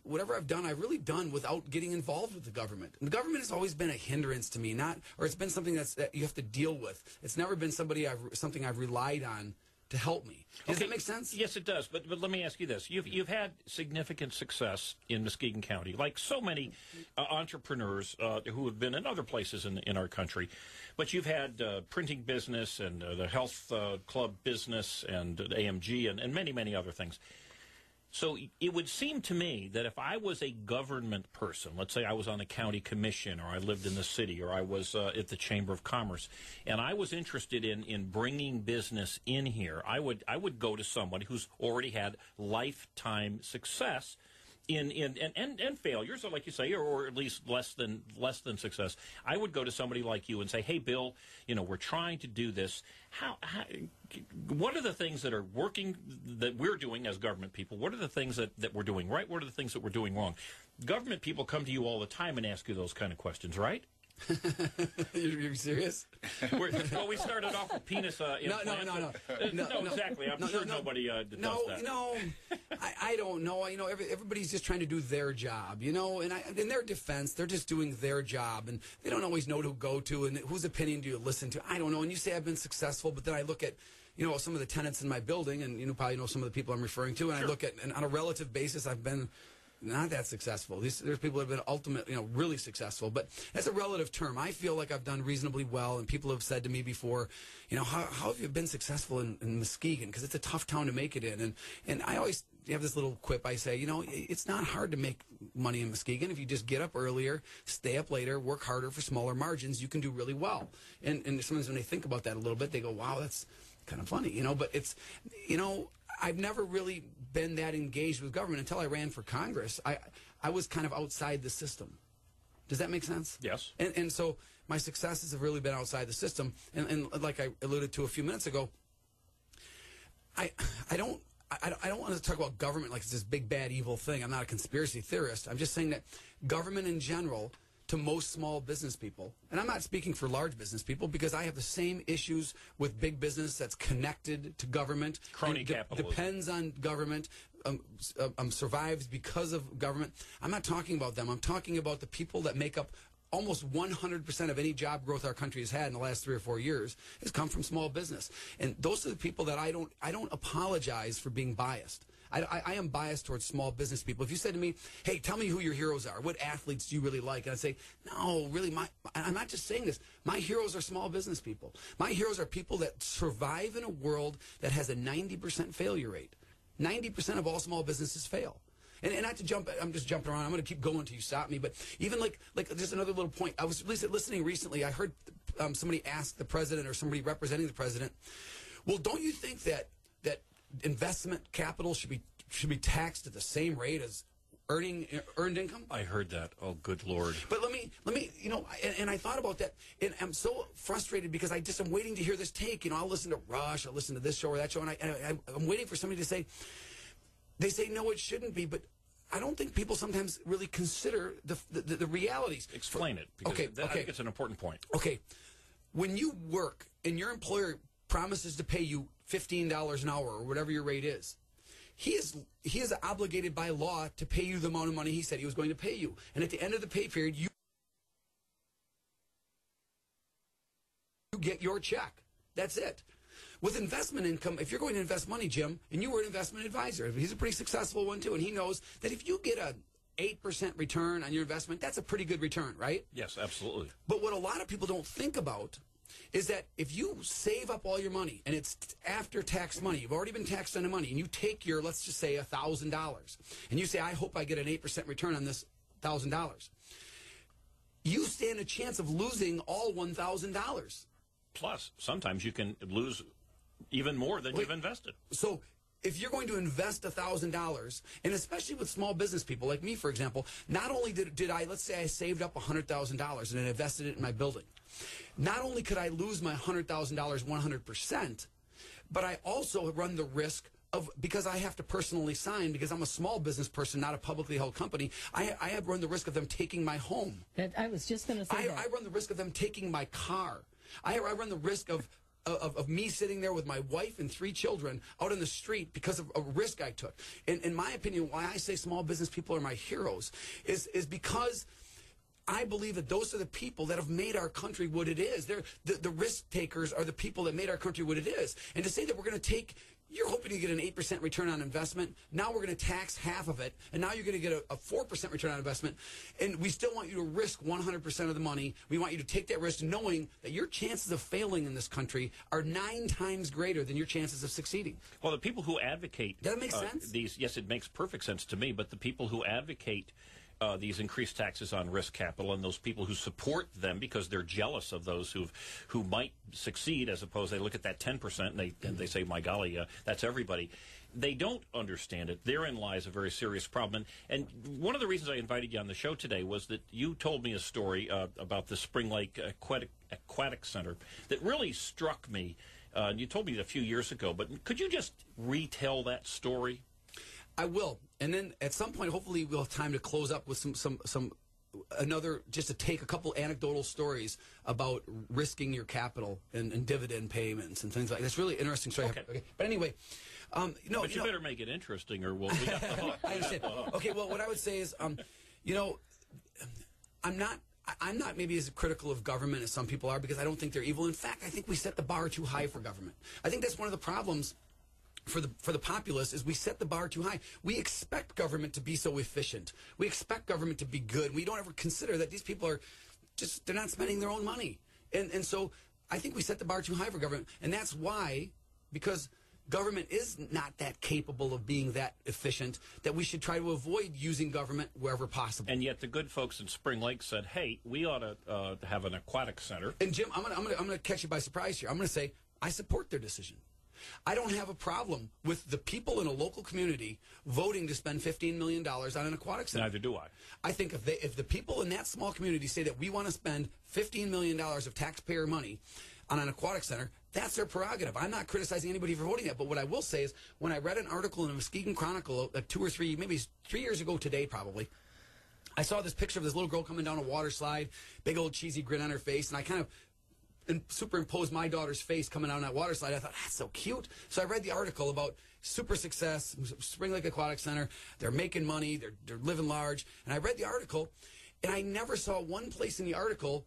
whatever I've done, I've really done without getting involved with the government. And the government has always been a hindrance to me, or it's been something that you have to deal with. It's never been something I've relied on to help me. Does that make sense? Yes, it does. But let me ask you this: you've had significant success in Muskegon County, like so many entrepreneurs who have been in other places in our country. But you've had printing business and the health club business and AMG and many, many other things. So it would seem to me that if I was a government person, let's say I was on a county commission or I lived in the city or I was at the Chamber of Commerce, and I was interested in bringing business in here, I would go to somebody who's already had lifetime success and failures, or like you say, or at least less than success. I would go to somebody like you and say, "Hey, Bill, we're trying to do this. What are the things that are working that we're doing as government people? What are the things that we're doing right? What are the things that we're doing wrong?" Government people come to you all the time and ask you those kind of questions, right? You're serious? Well, we started off with penis implant. No, exactly. I'm sure nobody does that. No, I don't know. Everybody's just trying to do their job, and in their defense, they're just doing their job, and they don't always know who to go to and whose opinion do you listen to. I don't know. And you say I've been successful, but then I look at some of the tenants in my building, and you probably know some of the people I'm referring to, and I look at, and on a relative basis, I've been not that successful. There's people who have been really successful, but that's a relative term. I feel like I've done reasonably well, and people have said to me before, how have you been successful in Muskegon? Because it's a tough town to make it in. And I always have this little quip. I say, it's not hard to make money in Muskegon. If you just get up earlier, stay up later, work harder for smaller margins, you can do really well. And sometimes when they think about that a little bit, they go, wow, that's kind of funny, but it's, I've never really been that engaged with government until I ran for Congress. I was kind of outside the system. Does that make sense? Yes. And so my successes have really been outside the system. And like I alluded to a few minutes ago, I don't want to talk about government like it's this big, bad, evil thing. I'm not a conspiracy theorist. I'm just saying that government in general, to most small business people, and I'm not speaking for large business people because I have the same issues with big business that's connected to government. Crony capitalism. Depends on government, survives because of government. I'm not talking about them. I'm talking about the people that make up almost 100% of any job growth our country has had in the last 3 or 4 years has come from small business. And those are the people that I don't apologize for being biased. I am biased towards small business people. If you said to me, hey, tell me who your heroes are, what athletes do you really like? And I'd say, no, really, I'm not just saying this. My heroes are small business people. My heroes are people that survive in a world that has a 90% failure rate. 90% of all small businesses fail. And not to jump, I'm just jumping around. I'm going to keep going until you stop me. But even like just another little point. I was listening recently. I heard somebody ask the president or somebody representing the president, well, don't you think that investment capital should be taxed at the same rate as earned income? I heard that. Oh, good Lord. But let me, and I thought about that, and I'm so frustrated because I'm waiting to hear this take. I'll listen to Rush, I'll listen to this show or that show, and I'm waiting for somebody to say, they say, no, it shouldn't be, but I don't think people sometimes really consider the realities. Explain it, because I think it's an important point. Okay. When you work and your employer promises to pay you $15 an hour or whatever your rate is, he is obligated by law to pay you the amount of money he said he was going to pay you. And at the end of the pay period, you get your check. That's it. With investment income, if you're going to invest money, Jim, and you were an investment advisor, he's a pretty successful one too, and he knows that if you get an 8% return on your investment, that's a pretty good return, right? Yes, absolutely. But what a lot of people don't think about is that if you save up all your money, and it's after-tax money, you've already been taxed on the money, and you take your, let's just say, $1,000, and you say, I hope I get an 8% return on this $1,000, you stand a chance of losing all $1,000. Plus, sometimes you can lose even more than you've invested. So if you're going to invest $1,000, and especially with small business people like me, for example, not only did I, let's say I saved up $100,000 and invested it in my building, not only could I lose my $100,000 100%, but I also run the risk of, because I have to personally sign, because I'm a small business person, not a publicly held company, I have run the risk of them taking my home. I was just going to say that. I run the risk of them taking my car. I run the risk of me sitting there with my wife and 3 children out in the street because of a risk I took. In my opinion, why I say small business people are my heroes is because I believe that those are the people that have made our country what it is. The risk takers are the people that made our country what it is. And to say that we're going to take, you're hoping to get an 8% return on investment. Now we're going to tax half of it, and now you're going to get a 4% return on investment. And we still want you to risk 100% of the money. We want you to take that risk knowing that your chances of failing in this country are 9 times greater than your chances of succeeding. Well, the people who advocate... Does that make sense? Yes, it makes perfect sense to me, but the people who advocate these increased taxes on risk capital, and those people who support them because they're jealous of those who might succeed, as opposed, they look at that 10% and they say, my golly, that's everybody. They don't understand it. Therein lies a very serious problem. And one of the reasons I invited you on the show today was that you told me a story about the Spring Lake Aquatic Center that really struck me. You told me it a few years ago, but could you just retell that story? I will. And then at some point, hopefully we'll have time to close up with some just to take a couple anecdotal stories about risking your capital and dividend payments and things like that. That's really interesting story. Okay. But anyway, but you better make it interesting or we'll be off the hook. I understand. Okay, well, what I would say is, I'm not maybe as critical of government as some people are, because I don't think they're evil. In fact, I think we set the bar too high for government. I think that's one of the problems for the populace is we set the bar too high. We expect government to be so efficient. We expect government to be good. We don't ever consider that these people are just, they're not spending their own money. And so I think we set the bar too high for government. And that's why, because government is not that capable of being that efficient, that we should try to avoid using government wherever possible. And yet the good folks in Spring Lake said, hey, we ought to have an aquatic center. And Jim, I'm gonna catch you by surprise here. I'm going to say I support their decision. I don't have a problem with the people in a local community voting to spend $15 million on an aquatic center. Neither do I. I think if the people in that small community say that we want to spend $15 million of taxpayer money on an aquatic center, that's their prerogative. I'm not criticizing anybody for voting that, but what I will say is when I read an article in the Muskegon Chronicle 2 or 3, maybe 3 years ago today probably, I saw this picture of this little girl coming down a water slide, big old cheesy grin on her face, and I kind of superimposed my daughter's face coming down that water slide. I thought, that's so cute. So I read the article about super success, Spring Lake Aquatic Center. They're making money. They're living large. And I read the article, and I never saw one place in the article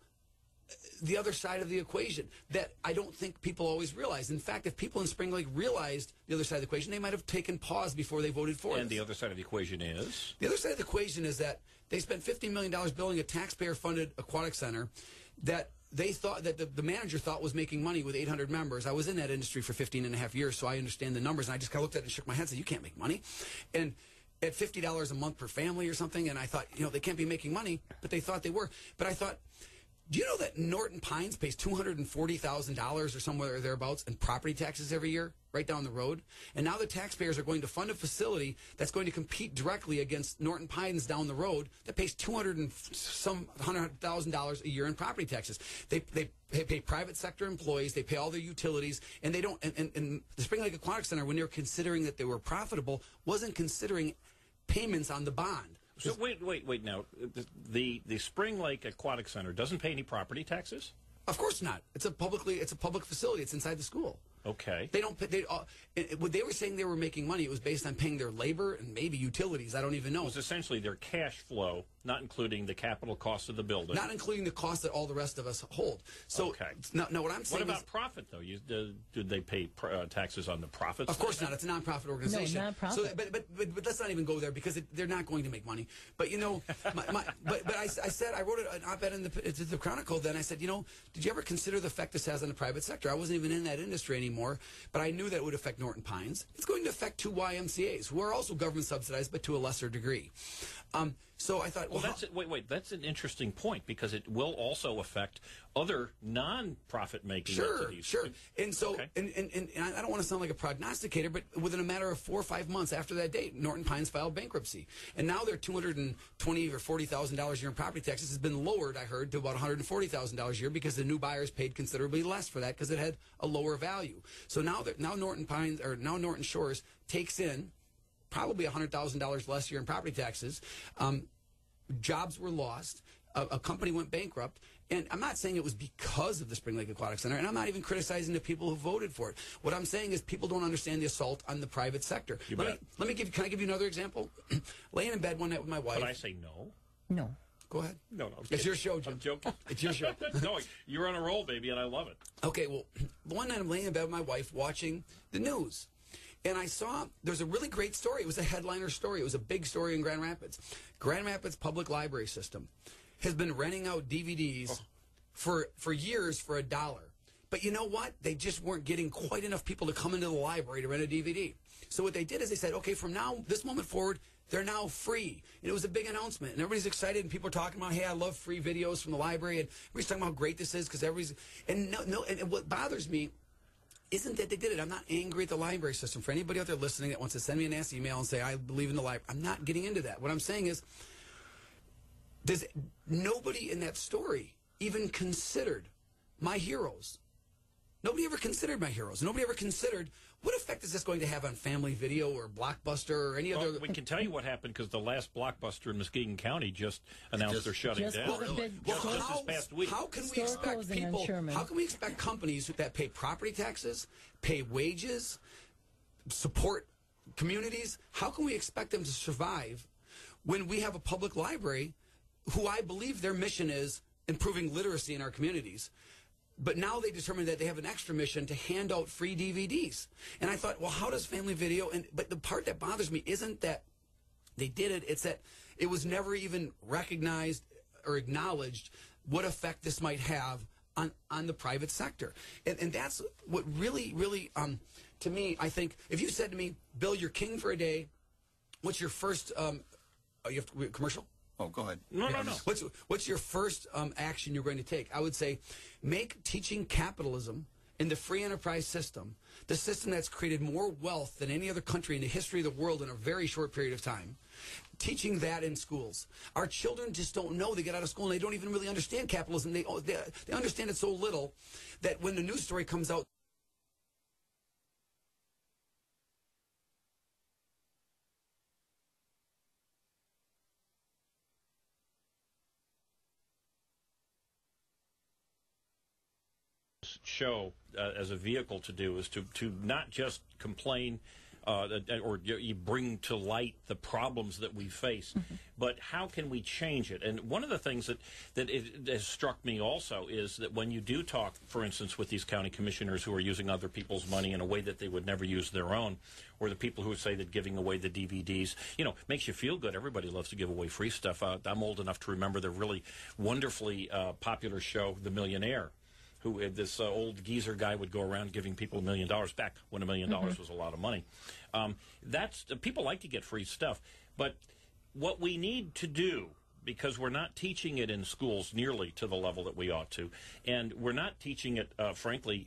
the other side of the equation that I don't think people always realize. In fact, if people in Spring Lake realized the other side of the equation, they might have taken pause before they voted for it. And the other side of the equation is? The other side of the equation is that they spent $15 million building a taxpayer-funded aquatic center that they thought that the manager thought was making money with 800 members. I was in that industry for 15 and a half years, so I understand the numbers. And I just kind of looked at it and shook my head and said, you can't make money. And at $50 a month per family or something, and I thought, they can't be making money, but they thought they were. But I thought, do you know that Norton Pines pays $240,000 or somewhere thereabouts in property taxes every year, right down the road? And now the taxpayers are going to fund a facility that's going to compete directly against Norton Pines down the road that pays $100,000 a year in property taxes. They pay private sector employees, they pay all their utilities, and they don't. And the Spring Lake Aquatic Center, when they were considering that they were profitable, wasn't considering payments on the bond. So wait now. The Spring Lake Aquatic Center doesn't pay any property taxes? Of course not. It's a public facility. It's inside the school. Okay. They don't. What they were saying they were making money, it was based on paying their labor and maybe utilities. I don't even know. It was essentially their cash flow, not including the capital cost of the building. Not including the cost that all the rest of us hold. So, okay. No, what I'm saying What about profit, though? Did they pay taxes on the profits? Of course not. It's a nonprofit organization. No, nonprofit. So, but let's not even go there because they're not going to make money. But, but I said, I wrote an op-ed in the Chronicle then. I said, did you ever consider the effect this has on the private sector? I wasn't even in that industry anymore, but I knew that it would affect Norton Pines. It's going to affect 2 YMCAs, who are also government subsidized, but to a lesser degree. So I thought, that's an interesting point because it will also affect other non-profit making entities. Sure. And so, and I don't want to sound like a prognosticator, but within a matter of 4 or 5 months after that date, Norton Pines filed bankruptcy, and now their $220,000 or $40,000 a year in property taxes has been lowered. I heard to about $140,000 a year because the new buyers paid considerably less for that because it had a lower value. So now Norton Shores takes in probably $100,000 less a year in property taxes. Jobs were lost. A company went bankrupt. And I'm not saying it was because of the Spring Lake Aquatic Center, and I'm not even criticizing the people who voted for it. What I'm saying is people don't understand the assault on the private sector. Can I give you another example? Laying in bed one night with my wife. But I say no. No. Go ahead. No. It's your show, Jim. I'm joking. It's your show. No, you're on a roll, baby, and I love it. Okay, well, one night I'm laying in bed with my wife watching the news. And I saw there's a really great story. It was a headliner story. It was a big story in Grand Rapids. Grand Rapids Public Library System has been renting out DVDs for years for $1. But you know what? They just weren't getting quite enough people to come into the library to rent a DVD. So what they did is they said, okay, from this moment forward, they're now free. And it was a big announcement. And everybody's excited. And people are talking about, hey, I love free videos from the library. And everybody's talking about how great this is because everybody's... And what bothers me isn't that they did it. I'm not angry at the library system. For anybody out there listening that wants to send me a nasty email and say, I believe in the library, I'm not getting into that. What I'm saying is, does nobody in that story even considered my heroes? Nobody ever considered my heroes. Nobody ever considered what effect is this going to have on Family Video or Blockbuster or any other... We can tell you what happened because the last Blockbuster in Muskegon County just announced they're shutting down. Just this past week. How can we expect people... How can we expect companies that pay property taxes, pay wages, support communities, how can we expect them to survive when we have a public library who I believe their mission is improving literacy in our communities? But now they determined that they have an extra mission to hand out free DVDs. And I thought, well, how does Family Video... But the part that bothers me isn't that they did it. It's that it was never even recognized or acknowledged what effect this might have on the private sector. And that's what really, really, to me, I think, if you said to me, Bill, you're king for a day, what's your first... you have to, commercial? Oh, go ahead. No. What's your first action you're going to take? I would say make teaching capitalism in the free enterprise system, the system that's created more wealth than any other country in the history of the world in a very short period of time, teaching that in schools. Our children just don't know. They get out of school and they don't even really understand capitalism. They understand it so little that when the news story comes out, show as a vehicle to do is to not just complain or you bring to light the problems that we face, but how can we change it? And one of the things that it has struck me also is that when you do talk, for instance, with these county commissioners who are using other people's money in a way that they would never use their own, or the people who say that giving away the DVDs, makes you feel good. Everybody loves to give away free stuff. I'm old enough to remember the really wonderfully popular show, The Millionaire, who this old geezer guy would go around giving people $1 million back when $1 million was a lot of money. People like to get free stuff, but what we need to do, because we're not teaching it in schools nearly to the level that we ought to, and we're not teaching it, frankly,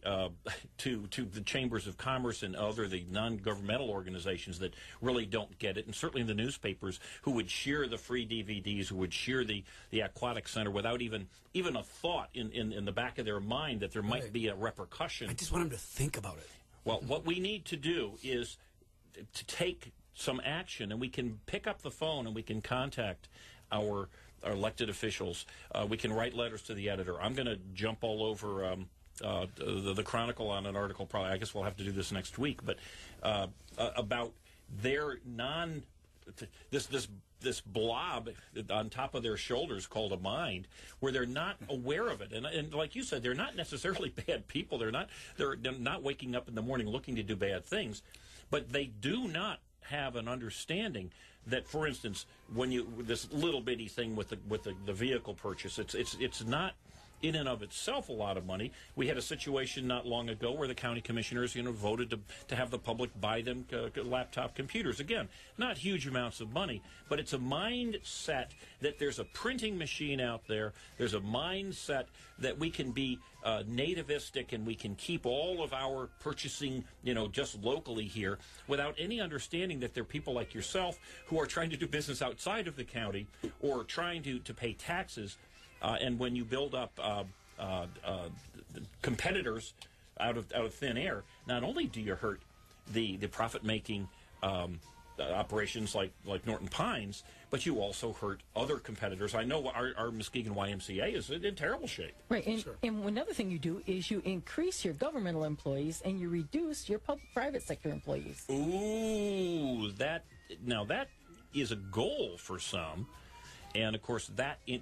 to the chambers of commerce and the non-governmental organizations that really don't get it, and certainly in the newspapers who would share the free DVDs, who would share the aquatic center without even a thought in the back of their mind that there might be a repercussion. I just want them to think about it. Well, what we need to do is to take some action, and we can pick up the phone and we can contact our elected officials. We can write letters to the editor. I'm going to jump all over the Chronicle on an article. Probably, I guess we'll have to do this next week. But about their this blob on top of their shoulders called a mind, where they're not aware of it. And like you said, they're not necessarily bad people. They're not waking up in the morning looking to do bad things, but they do not have an understanding that, for instance, when this little bitty thing with the vehicle purchase, it's not in and of itself a lot of money. We had a situation not long ago where the county commissioners, voted to have the public buy them laptop computers. Again, not huge amounts of money, but it's a mindset that there's a printing machine out there. There's a mindset that we can be nativistic and we can keep all of our purchasing, just locally here without any understanding that there are people like yourself who are trying to do business outside of the county or trying to pay taxes. And when you build up competitors out of thin air, not only do you hurt the profit-making operations like Norton Pines, but you also hurt other competitors. I know our Muskegon YMCA is in terrible shape. Right, and another thing you do is you increase your governmental employees and you reduce your private sector employees. Ooh, that is a goal for some. And, of course,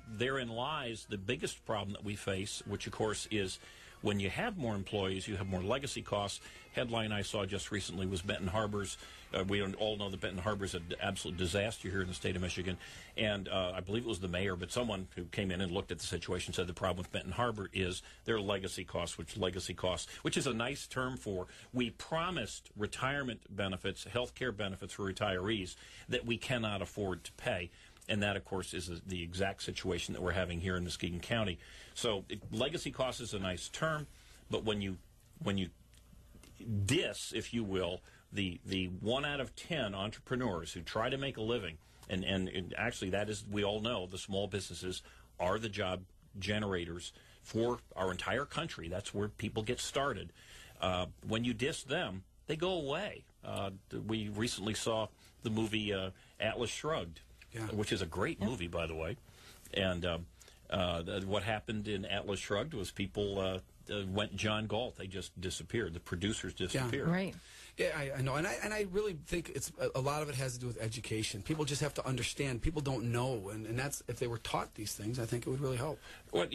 therein lies the biggest problem that we face, which, of course, is when you have more employees, you have more legacy costs. Headline I saw just recently was Benton Harbor's. We all know that Benton Harbor is an absolute disaster here in the state of Michigan. And I believe it was the mayor, but someone who came in and looked at the situation said the problem with Benton Harbor is their legacy costs, which is a nice term for we promised retirement benefits, health care benefits for retirees that we cannot afford to pay. And that, of course, is the exact situation that we're having here in Muskegon County. So legacy cost is a nice term, but when you diss, if you will, the 1 out of 10 entrepreneurs who try to make a living, and actually that is, we all know, the small businesses are the job generators for our entire country. That's where people get started. When you diss them, they go away. We recently saw the movie Atlas Shrugged. Yeah. Which is a great movie, by the way. And what happened in Atlas Shrugged was people went John Galt. They just disappeared. The producers disappeared. Yeah, right. Yeah, I know. And I really think it's a lot of it has to do with education. People just have to understand. People don't know. And that's, if they were taught these things, I think it would really help. Well,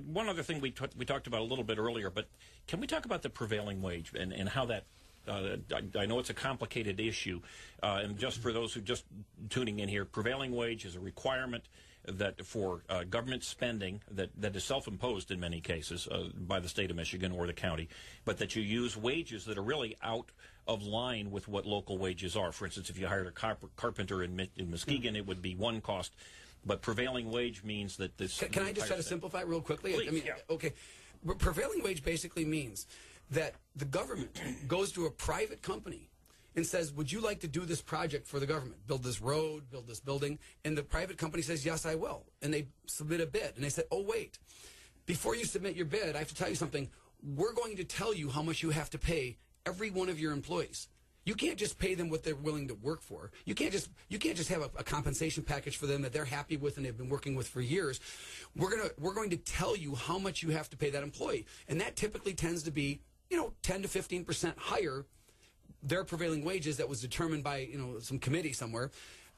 one other thing we talked about a little bit earlier, but can we talk about the prevailing wage and how that I know it's a complicated issue, and just for those who just tuning in here, prevailing wage is a requirement that for government spending that is self-imposed in many cases by the state of Michigan or the county, but that you use wages that are really out of line with what local wages are. For instance, if you hired a carpenter in Muskegon, it would be one cost, but prevailing wage means that this... Can I just try to simplify it real quickly? Please, Okay. Prevailing wage basically means that the government goes to a private company and says, would you like to do this project for the government? Build this road, build this building. And the private company says, yes, I will. And they submit a bid. And they said, oh, wait. Before you submit your bid, I have to tell you something. We're going to tell you how much you have to pay every one of your employees. You can't just pay them what they're willing to work for. You can't just have a compensation package for them that they're happy with and they've been working with for years. We're going to tell you how much you have to pay that employee. And that typically tends to be, 10 to 15% higher their prevailing wages that was determined by, some committee somewhere,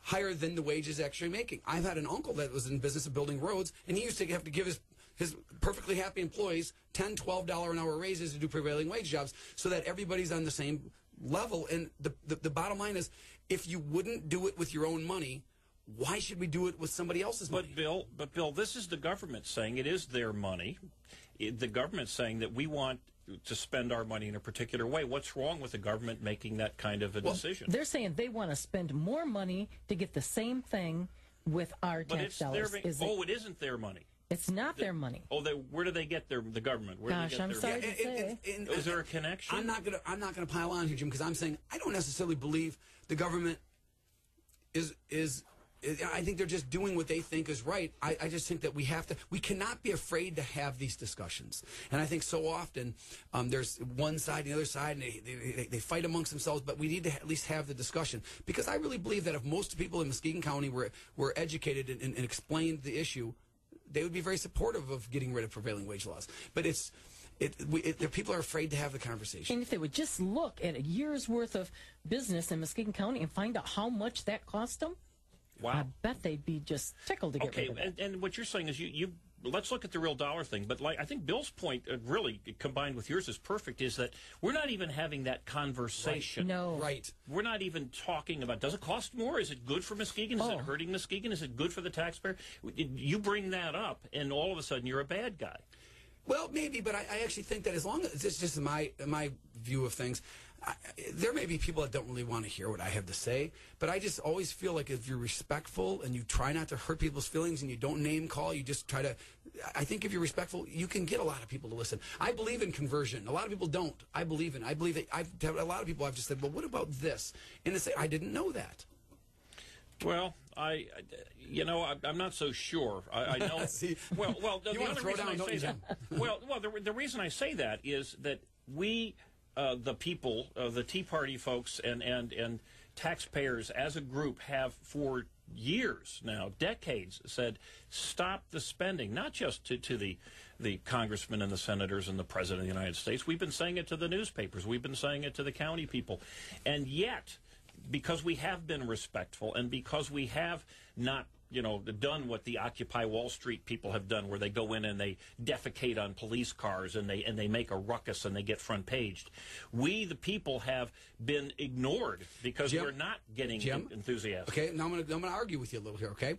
higher than the wages actually making. I've had an uncle that was in business of building roads, and he used to have to give his perfectly happy employees $10, $12 an hour raises to do prevailing wage jobs so that everybody's on the same level. And the bottom line is, if you wouldn't do it with your own money, why should we do it with somebody else's money? But Bill, this is the government saying it is their money. The government's saying that we want to spend our money in a particular way. What's wrong with the government making that kind of a decision? They're saying they want to spend more money to get the same thing with our tax dollars. It isn't their money. It's not their money. Oh, where do they get the government? Where Gosh, do they get I'm sorry to say. Is there a connection? I'm not gonna pile on here, Jim, because I'm saying I don't necessarily believe the government is. I think they're just doing what they think is right. I just think that we cannot be afraid to have these discussions. And I think so often there's one side and the other side, and they fight amongst themselves, but we need to at least have the discussion. Because I really believe that if most people in Muskegon County were educated and explained the issue, they would be very supportive of getting rid of prevailing wage laws. But the people are afraid to have the conversation. And if they would just look at a year's worth of business in Muskegon County and find out how much that cost them, wow. I bet they'd be just tickled to get rid of it. And what you're saying is you let's look at the real dollar thing. But I think Bill's point, really combined with yours, is perfect. Is that we're not even having that conversation. Right. No. Right. We're not even talking about, does it cost more? Is it good for Muskegon? Is it hurting Muskegon? Is it good for the taxpayer? You bring that up, and all of a sudden you're a bad guy. Well, maybe, but I actually think that as long as it's just my view of things, there may be people that don't really want to hear what I have to say, but I just always feel like if you're respectful and you try not to hurt people's feelings and you don't name call, you just try to, I think if you're respectful, you can get a lot of people to listen. I believe in conversion. A lot of people don't. I believe that a lot of people I've just said, well, what about this? And they say, I didn't know that. Well, I'm not so sure. I know. See, well, the you want to throw down, don't you, Jim? the reason I say that is that we, the people, the Tea Party folks, and taxpayers as a group have for years now, decades, said stop the spending. Not just to the congressmen and the senators and the president of the United States. We've been saying it to the newspapers. We've been saying it to the county people, and yet, because we have been respectful and because we have not, done what the Occupy Wall Street people have done, where they go in and they defecate on police cars and they make a ruckus and they get front paged. We, the people, have been ignored because we're not getting enthusiastic. Okay, now I'm going to argue with you a little here. Okay,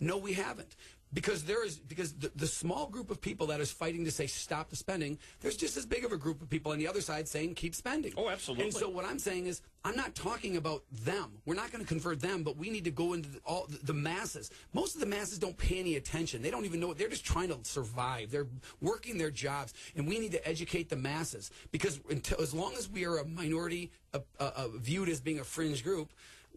no, we haven't. Because the small group of people that is fighting to say stop the spending, there's just as big of a group of people on the other side saying keep spending. Oh, absolutely. And so what I'm saying is I'm not talking about them. We're not going to convert them, but we need to go into all the masses. Most of the masses don't pay any attention. They don't even know. They're just trying to survive. They're working their jobs, and we need to educate the masses. Because as long as we are a minority, viewed as being a fringe group,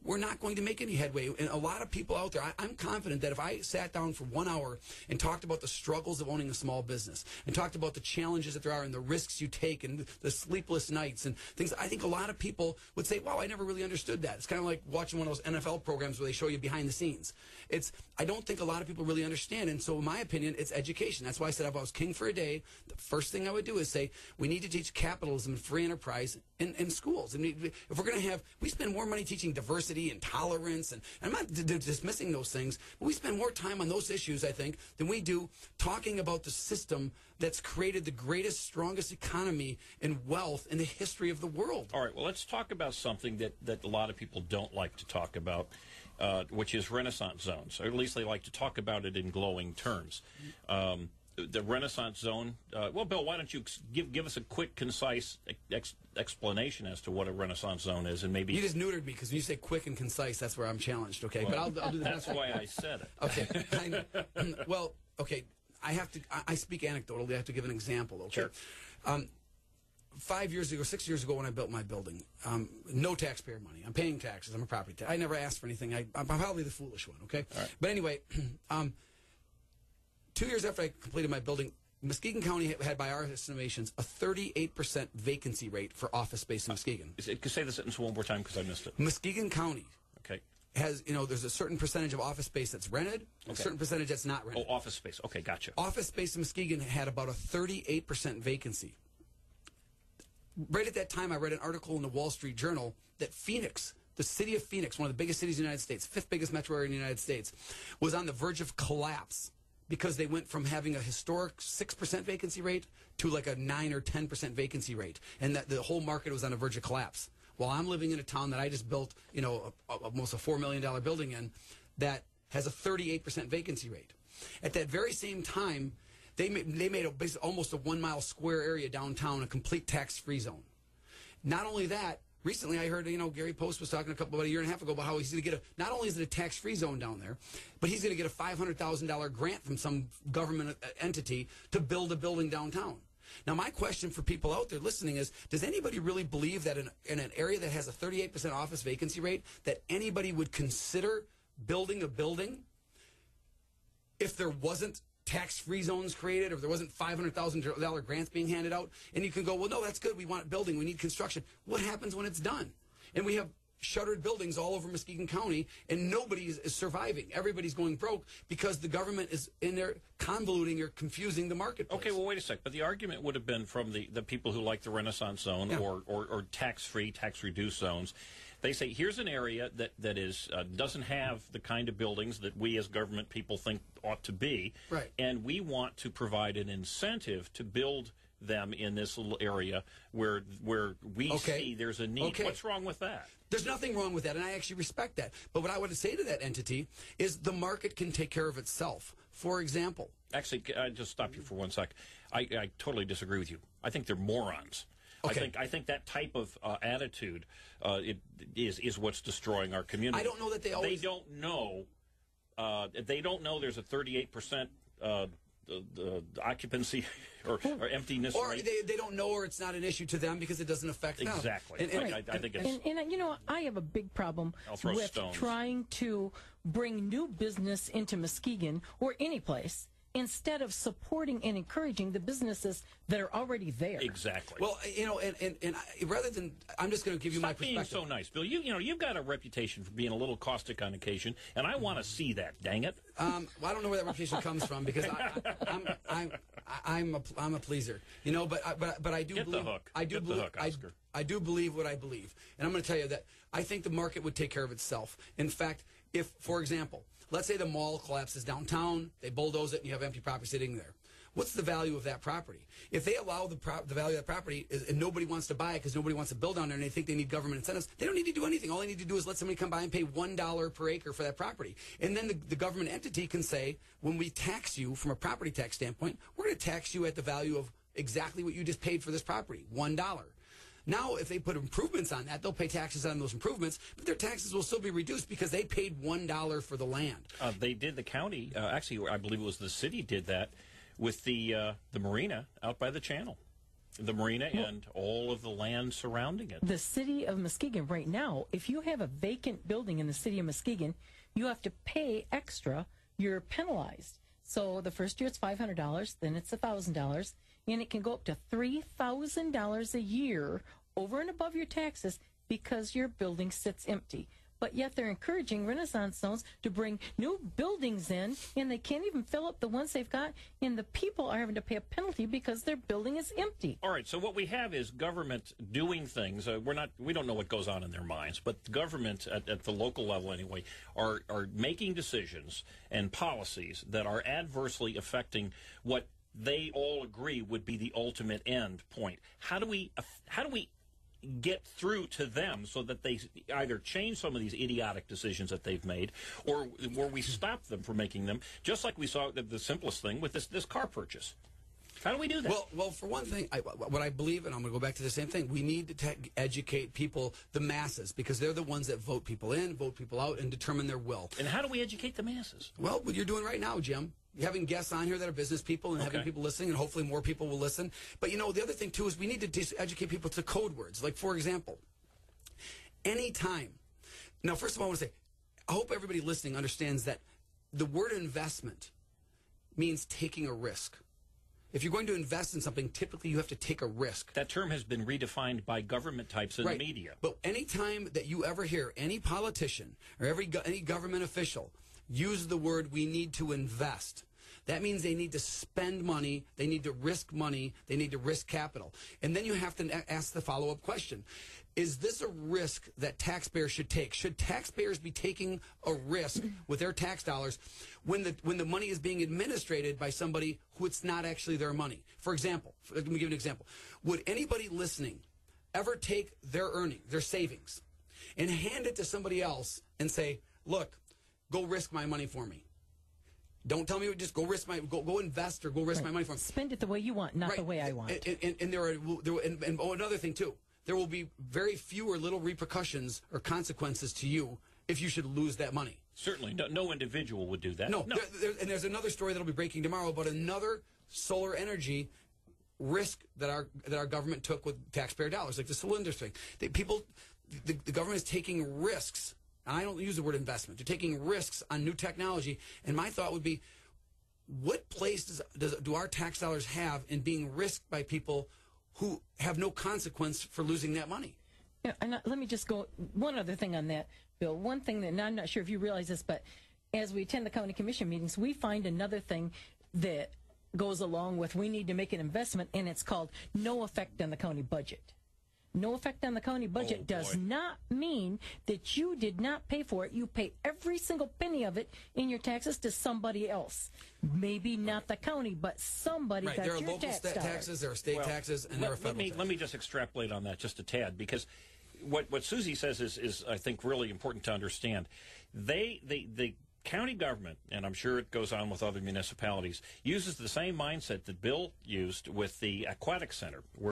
we're not going to make any headway. And a lot of people out there, I'm confident that if I sat down for 1 hour and talked about the struggles of owning a small business and talked about the challenges that there are and the risks you take and the sleepless nights and things, I think a lot of people would say, wow, I never really understood that. It's kind of like watching one of those NFL programs where they show you behind the scenes. I don't think a lot of people really understand. And so in my opinion, it's education. That's why I said if I was king for a day, the first thing I would do is say, we need to teach capitalism and free enterprise in schools. And if we're going to we spend more money teaching diversity and tolerance, and I'm not dismissing those things, but we spend more time on those issues, I think, than we do talking about the system that's created the greatest, strongest economy and wealth in the history of the world. All right, well, let's talk about something that a lot of people don't like to talk about, which is Renaissance zones, or at least they like to talk about it in glowing terms. The Renaissance zone, well, Bill, why don't you give us a quick, concise explanation as to what a Renaissance zone is, and maybe... You just neutered me, because when you say quick and concise, that's where I'm challenged, okay? Well, but I'll do the that's why I said it. Okay. Well, okay, I speak anecdotally. I have to give an example, okay? Sure. 5 years ago, 6 years ago when I built my building, no taxpayer money. I'm paying taxes. I'm a property tax. I never asked for anything. I'm probably the foolish one, okay? All right. But anyway, 2 years after I completed my building, Muskegon County had, by our estimations, a 38% vacancy rate for office space in Muskegon. Say the sentence one more time because I missed it. Muskegon County Okay. has, there's a certain percentage of office space that's rented, a certain percentage that's not rented. Oh, office space. Okay, gotcha. Office space in Muskegon had about a 38% vacancy. Right at that time, I read an article in the Wall Street Journal that Phoenix, the city of Phoenix, one of the biggest cities in the United States, 5th biggest metro area in the United States, was on the verge of collapse because they went from having a historic 6% vacancy rate to like a 9 or 10% vacancy rate, and that the whole market was on the verge of collapse. While I'm living in a town that I just built, almost a $4 million building in, that has a 38% vacancy rate. At that very same time, they made almost a 1 mile square area downtown a complete tax-free zone. Not only that, recently I heard, Gary Post was talking about a year and a half ago about how he's going to get not only is it a tax-free zone down there, but he's going to get a $500,000 grant from some government entity to build a building downtown. Now, my question for people out there listening is, does anybody really believe that in an area that has a 38% office vacancy rate, that anybody would consider building a building if there wasn't tax-free zones created, or if there wasn't $500,000 grants being handed out? And you can go, well, no, that's good. We want building. We need construction. What happens when it's done? And we have shuttered buildings all over Muskegon County, and nobody is surviving. Everybody's going broke because the government is in there convoluting or confusing the marketplace. Okay, well, wait a sec. But the argument would have been from the people who like the Renaissance zone or tax-free, tax-reduced zones. They say, here's an area that is doesn't have the kind of buildings that we as government people think ought to be. Right. And we want to provide an incentive to build them in this little area where we see there's a need. Okay. What's wrong with that? There's nothing wrong with that, and I actually respect that. But what I would say to that entity is the market can take care of itself. For example. Actually, I just stop you for 1 sec. I totally disagree with you. I think they're morons. Okay. I think that type of attitude is what's destroying our community. I don't know that they always... They don't know. They don't know there's a 38% occupancy or emptiness or rate. They don't know, or it's not an issue to them because it doesn't affect them. Exactly. I think it's... And I have a big problem with trying to bring new business into Muskegon or any place, instead of supporting and encouraging the businesses that are already there. Exactly. Well, and rather than, I'm just going to give you my perspective. Stop being so nice, Bill. You've got a reputation for being a little caustic on occasion, and I want to see that. Dang it. Well, I don't know where that reputation comes from because I'm a pleaser, But I do Get believe the hook. I do Get believe the hook, Oscar. I do believe what I believe, and I'm going to tell you that I think the market would take care of itself. In fact, if, for example, let's say the mall collapses downtown, they bulldoze it, and you have empty property sitting there. What's the value of that property? If they allow the value of that property and nobody wants to buy it because nobody wants to build on there and they think they need government incentives, they don't need to do anything. All they need to do is let somebody come by and pay $1 per acre for that property. And then the government entity can say, when we tax you from a property tax standpoint, we're going to tax you at the value of exactly what you just paid for this property, $1. Now, if they put improvements on that, they'll pay taxes on those improvements, but their taxes will still be reduced because they paid $1 for the land. They did, the county, actually, I believe it was the city did that with the marina out by the channel. The marina and all of the land surrounding it. The city of Muskegon right now, if you have a vacant building in the city of Muskegon, you have to pay extra. You're penalized. So the first year it's $500, then it's $1,000, and it can go up to $3,000 a year over and above your taxes because your building sits empty. But yet they're encouraging Renaissance zones to bring new buildings in, and they can't even fill up the ones they've got, and the people are having to pay a penalty because their building is empty. All right, so what we have is government doing things. We don't know what goes on in their minds, but government at the local level anyway are making decisions and policies that are adversely affecting what they all agree would be the ultimate end point. How do we get through to them so that they either change some of these idiotic decisions that they've made, or we stop them from making them, just like we saw the simplest thing with this car purchase? How do we do that? Well, for one thing, what I believe, and I'm going to go back to the same thing, we need to educate people, the masses, because they're the ones that vote people in, vote people out, and determine their will. And how do we educate the masses? Well, what you're doing right now, Jim. having guests on here that are business people and having people listening, and hopefully more people will listen. But, you know, the other thing, too, is we need to educate people to code words. Like, for example, anytime. Now, first of all, I want to say, I hope everybody listening understands that the word investment means taking a risk. If you're going to invest in something, typically you have to take a risk. That term has been redefined by government types in the media. But any time that you ever hear any politician or any government official use the word "we need to invest," that means they need to spend money, they need to risk money, they need to risk capital. And then you have to ask the follow-up question. Is this a risk that taxpayers should take? Should taxpayers be taking a risk with their tax dollars when the money is being administered by somebody who it's not actually their money? For example, let me give you an example. Would anybody listening ever take their earnings, their savings, and hand it to somebody else and say, look, go risk my money for me? Don't tell me, just go risk go invest or go risk my money for me. Spend it the way you want, not the way I want. And another thing, too. There will be very few or little repercussions or consequences to you if you should lose that money. Certainly. No individual would do that. No. And there's another story that will be breaking tomorrow about another solar energy risk that our government took with taxpayer dollars, like the solar industry. The government is taking risks, and I don't use the word investment. They're taking risks on new technology, and my thought would be, what place do our tax dollars have in being risked by people who have no consequence for losing that money? Yeah, and let me just go one other thing on that, Bill. One thing that, and I'm not sure if you realize this, but as we attend the county commission meetings, we find another thing that goes along with we need to make an investment, and it's called no effect on the county budget. No effect on the county budget does not mean that you did not pay for it. You pay every single penny of it in your taxes to somebody else. Maybe not the county, but somebody got your tax dollars. There are local taxes, there are state taxes, and there are federal taxes. Let me just extrapolate on that just a tad, because what Susie says is I think, really important to understand. The county government, and I'm sure it goes on with other municipalities, uses the same mindset that Bill used with the aquatic center, where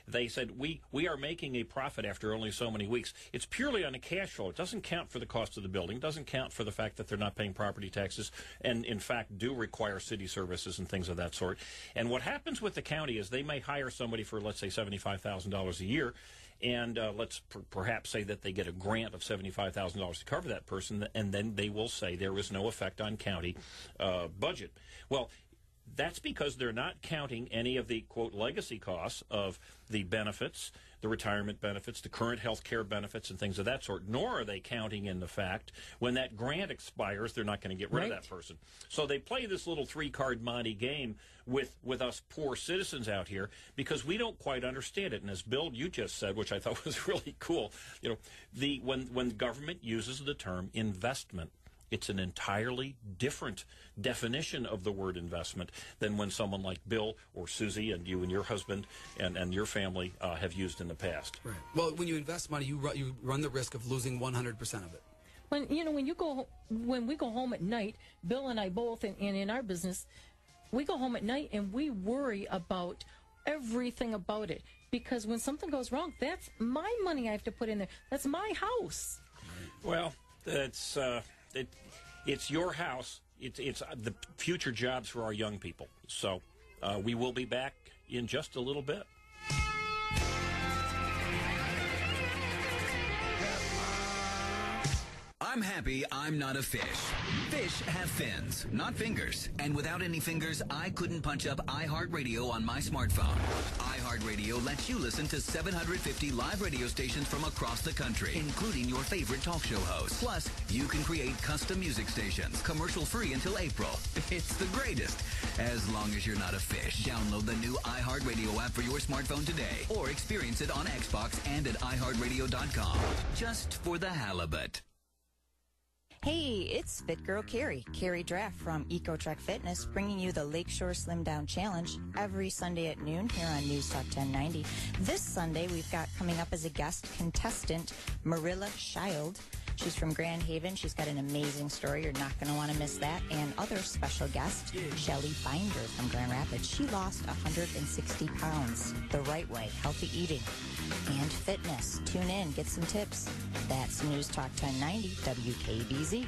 they said, we are making a profit after only so many weeks. It's purely on a cash flow. It doesn't count for the cost of the building, doesn't count for the fact that they're not paying property taxes, and in fact do require city services and things of that sort. And what happens with the county is they may hire somebody for, let's say, $75,000 a year, and let's perhaps say that they get a grant of $75,000 to cover that person, and then they will say there is no effect on county budget. Well, that's because they're not counting any of the, quote, legacy costs of the benefits, the retirement benefits, the current health care benefits, and things of that sort, nor are they counting in the fact when that grant expires, they're not going to get rid of that person. So they play this little three-card Monte game with us poor citizens out here because we don't quite understand it. And as Bill, you just said, which I thought was really cool, you know, when government uses the term investment, it's an entirely different definition of the word investment than when someone like Bill or Susie and you and your husband and your family have used in the past. Right. Well, when you invest money, you run the risk of losing 100% of it. When we go home at night, Bill and I both, and in our business, we go home at night and we worry about everything about it, because when something goes wrong, that's my money I have to put in there. That's my house. Well, it's your house. It's the future jobs for our young people. So we will be back in just a little bit. I'm happy I'm not a fish. Fish have fins, not fingers. And without any fingers, I couldn't punch up iHeartRadio on my smartphone. iHeartRadio lets you listen to 750 live radio stations from across the country, including your favorite talk show hosts. Plus, you can create custom music stations, commercial-free until April. It's the greatest, as long as you're not a fish. Download the new iHeartRadio app for your smartphone today, or experience it on Xbox and at iHeartRadio.com. Just for the halibut. Hey, it's Fit Girl Carrie Draft from EcoTrek Fitness, bringing you the Lakeshore Slim Down Challenge every Sunday at noon here on News Talk 1090. This Sunday, we've got coming up as a guest contestant, Marilla Child. She's from Grand Haven. She's got an amazing story. You're not going to want to miss that. And other special guest, Shelly Binder from Grand Rapids. She lost 160 pounds the right way, healthy eating and fitness. Tune in, get some tips. That's News Talk 1090 WKBZ.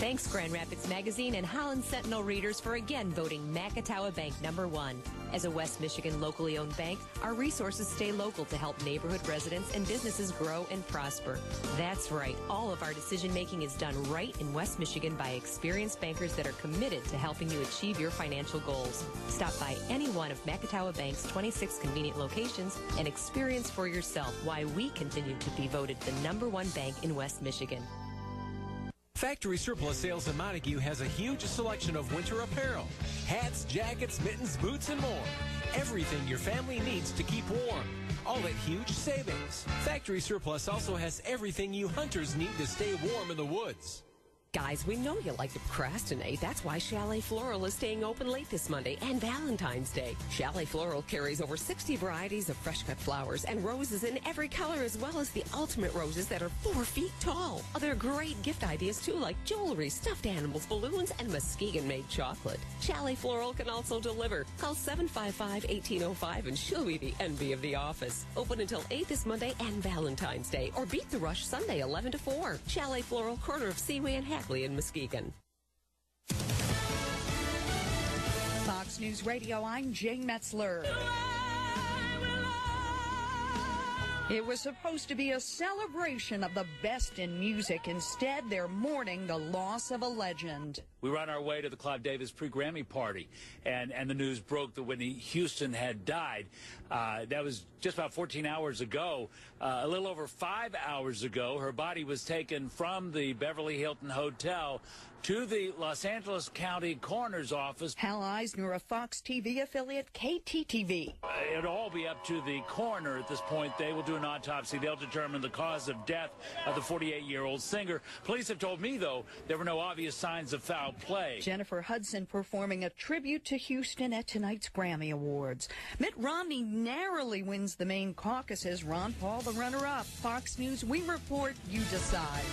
Thanks, Grand Rapids Magazine and Holland Sentinel readers for again voting Macatawa Bank #1. As a West Michigan locally owned bank, our resources stay local to help neighborhood residents and businesses grow and prosper. That's right. All of our decision-making is done right in West Michigan by experienced bankers that are committed to helping you achieve your financial goals. Stop by any one of Macatawa Bank's 26 convenient locations and experience for yourself why we continue to be voted the #1 bank in West Michigan. Factory Surplus Sales in Montague has a huge selection of winter apparel. Hats, jackets, mittens, boots, and more. Everything your family needs to keep warm. All at huge savings. Factory Surplus also has everything you hunters need to stay warm in the woods. Guys, we know you like to procrastinate. That's why Chalet Floral is staying open late this Monday and Valentine's Day. Chalet Floral carries over 60 varieties of fresh-cut flowers and roses in every color, as well as the ultimate roses that are 4 feet tall. Other great gift ideas, too, like jewelry, stuffed animals, balloons, and Muskegon-made chocolate. Chalet Floral can also deliver. Call 755-1805 and she'll be the envy of the office. Open until 8 this Monday and Valentine's Day, or beat the rush Sunday 11 to 4. Chalet Floral, corner of Seaway and Hackley in Muskegon. Fox News Radio, I'm Jane Metzler. It was supposed to be a celebration of the best in music. Instead, they're mourning the loss of a legend. We were on our way to the Clive Davis pre-Grammy party, and the news broke that Whitney Houston had died. That was just about 14 hours ago. A little over 5 hours ago, her body was taken from the Beverly Hilton Hotel to the Los Angeles County Coroner's Office. Hal Eisner of Fox TV affiliate KTTV. It'll all be up to the coroner at this point. They will do an autopsy. They'll determine the cause of death of the 48-year-old singer. Police have told me, though, there were no obvious signs of foul play. Jennifer Hudson performing a tribute to Houston at tonight's Grammy Awards. Mitt Romney narrowly wins the main caucuses. Ron Paul, the runner-up. Fox News, we report, you decide.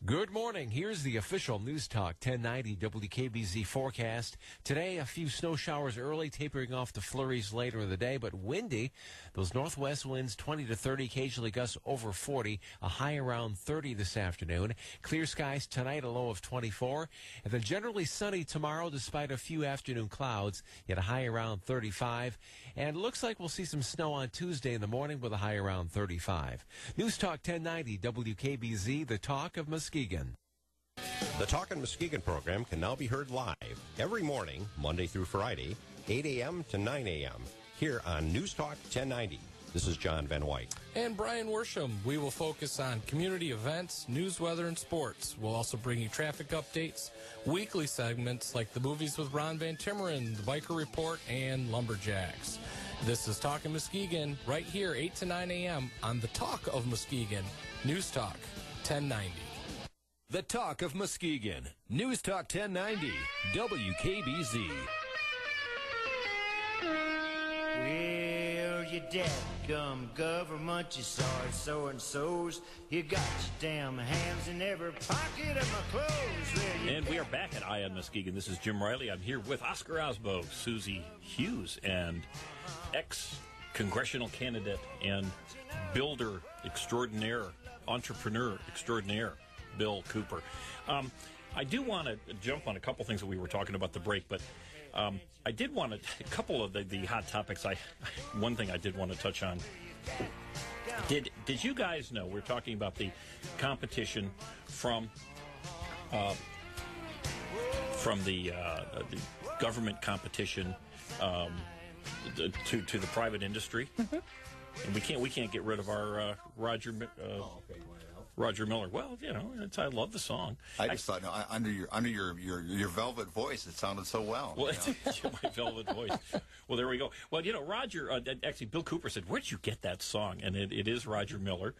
Good morning. Here's the official News Talk 1090 WKBZ forecast. Today, a few snow showers early, tapering off to flurries later in the day, but windy. Those northwest winds 20 to 30, occasionally gusts over 40, a high around 30 this afternoon. Clear skies tonight, a low of 24, and then generally sunny tomorrow despite a few afternoon clouds, yet a high around 35. And it looks like we'll see some snow on Tuesday in the morning with a high around 35. News Talk 1090 WKBZ, the talk of Muskegon. The Talkin' Muskegon program can now be heard live every morning, Monday through Friday, 8 a.m. to 9 a.m. here on News Talk 1090. This is John Van White. And Brian Worsham. We will focus on community events, news, weather, and sports. We'll also bring you traffic updates, weekly segments like the movies with Ron Van Timmeren, the Biker Report, and Lumberjacks. This is Talkin' Muskegon right here, 8 to 9 a.m. on the Talk of Muskegon, News Talk 1090. The Talk of Muskegon, News Talk 1090, WKBZ. Well, you dadgum government, you sorry so-and-sos. You got your damn hands in every pocket of my clothes. Well, and we are back at Eye on Muskegon. This is Jim Riley. I'm here with Oscar Osbo, Susie Hughes, and ex-congressional candidate and builder extraordinaire, entrepreneur extraordinaire, Bill Cooper. I do want to jump on a couple things that we were talking about the break, but I did want to, a couple of the hot topics. One thing I did want to touch on. Did you guys know, we're talking about the competition from the government competition to the private industry? Mm-hmm. And we can't get rid of our Roger Miller. Well, you know, I love the song. I just thought, no, under your velvet voice, it sounded so well. Well, my velvet voice. Well, there we go. Well, you know, Roger, actually, Bill Cooper said, "Where'd you get that song?" And it is Roger Miller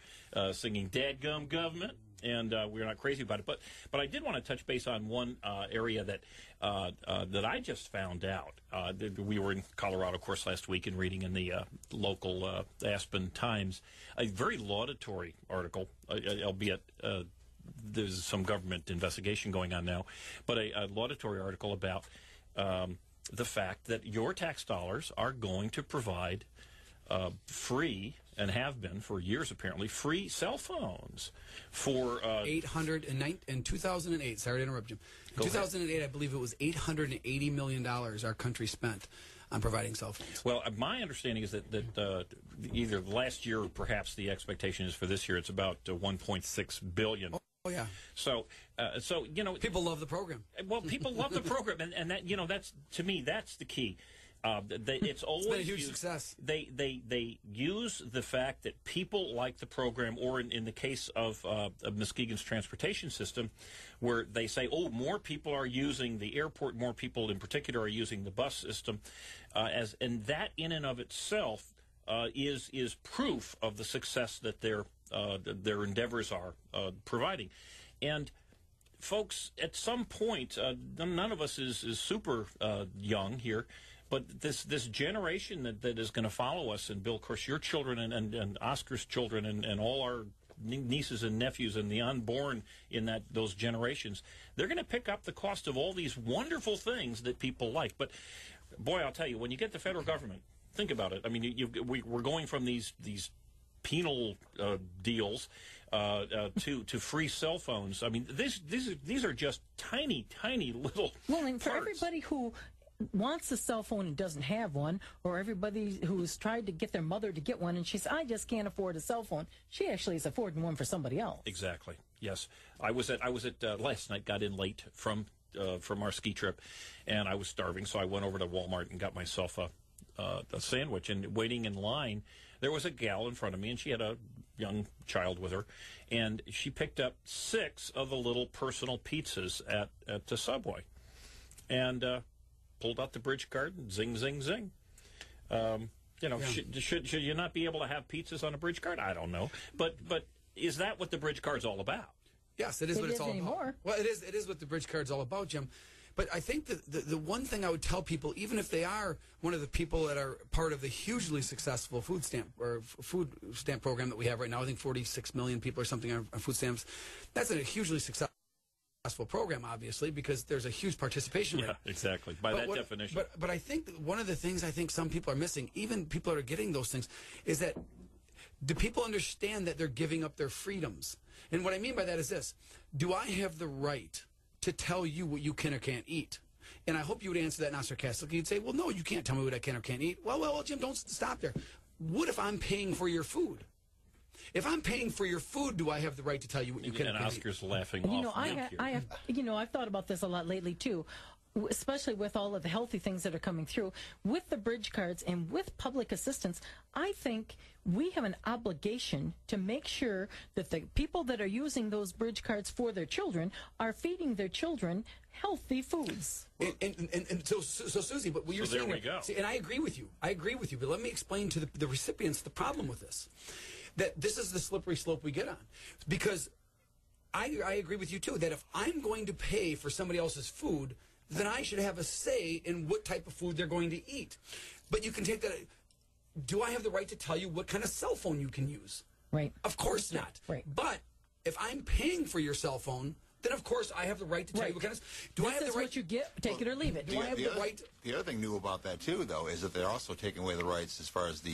singing "Dadgum Government," and we're not crazy about it. But I did want to touch base on one area that I just found out. We were in Colorado, of course, last week and reading in the local Aspen Times a very laudatory article, albeit there's some government investigation going on now, but a laudatory article about the fact that your tax dollars are going to provide free and have been for years apparently, free cell phones for... in 2008, sorry to interrupt you. In 2008, I believe it was $880 million our country spent on providing cell phones. Well, my understanding is that either last year or perhaps the expectation is for this year, it's about $1.6 billion. Oh, yeah. So you know... People love the program. Well, people love the program, and that, you know, that's, to me, that's the key. It's always been a huge success. They use the fact that people like the program, or in the case of Muskegon's transportation system, where they say, oh, more people are using the airport, more people in particular are using the bus system, and that in and of itself is proof of the success that their endeavors are providing. And folks, at some point, none of us is super young here, but this generation that is going to follow us, and Bill, of course, your children and Oscar's children and all our nieces and nephews and the unborn in those generations, they're going to pick up the cost of all these wonderful things that people like. But boy, I'll tell you, when you get the federal government, think about it. I mean, we're going from these penal deals to free cell phones. I mean, these are just tiny little Well, and for parts. everybody who wants a cell phone and doesn't have one, or everybody who's tried to get their mother to get one and she says, I just can't afford a cell phone, she actually is affording one for somebody else. Exactly. Yes, I was at last night. Got in late from our ski trip, and I was starving, so I went over to Walmart and got myself a sandwich. And waiting in line, there was a gal in front of me, and she had a young child with her, and she picked up 6 of the little personal pizzas at the Subway, and pulled out the bridge card and zing, zing, zing. You know, yeah. Should you not be able to have pizzas on a bridge card? I don't know, but is that what the bridge card's all about? Yes, it is what it's all about. Well, it is what the bridge card's all about, Jim. But I think the one thing I would tell people, even if they are one of the people that are part of the hugely successful food stamp program that we have right now, I think 46 million people or something on food stamps, that's a hugely successful program, obviously, because there's a huge participation rate. Yeah, exactly. By that definition. But I think that one of the things I think some people are missing, even people that are getting those things, is that do people understand that they're giving up their freedoms? And what I mean by that is this: do I have the right to tell you what you can or can't eat? And I hope you would answer that not sarcastically. You'd say, well, no, you can't tell me what I can or can't eat. Well, Jim, don't stop there. What if I'm paying for your food? If I'm paying for your food, do I have the right to tell you what you can or can't eat? And Oscar's laughing off. I've thought about this a lot lately, too, especially with all of the healthy things that are coming through. With the bridge cards and with public assistance, I think we have an obligation to make sure that the people that are using those bridge cards for their children are feeding their children healthy foods. And so Susie, but what you're saying, there we go. See, and I agree with you. But let me explain to the recipients the problem with this. That this is the slippery slope we get on. Because I agree with you, too, that if I'm going to pay for somebody else's food, then I should have a say in what type of food they're going to eat. But you can take that. Do I have the right to tell you what kind of cell phone you can use? Right. Of course not. Right. But if I'm paying for your cell phone, then of course I have the right to tell you what kind of. I have the right? What you get? Take it or leave it. Do I have the right? The other thing new about that too, though, is that they're also taking away the rights as far as the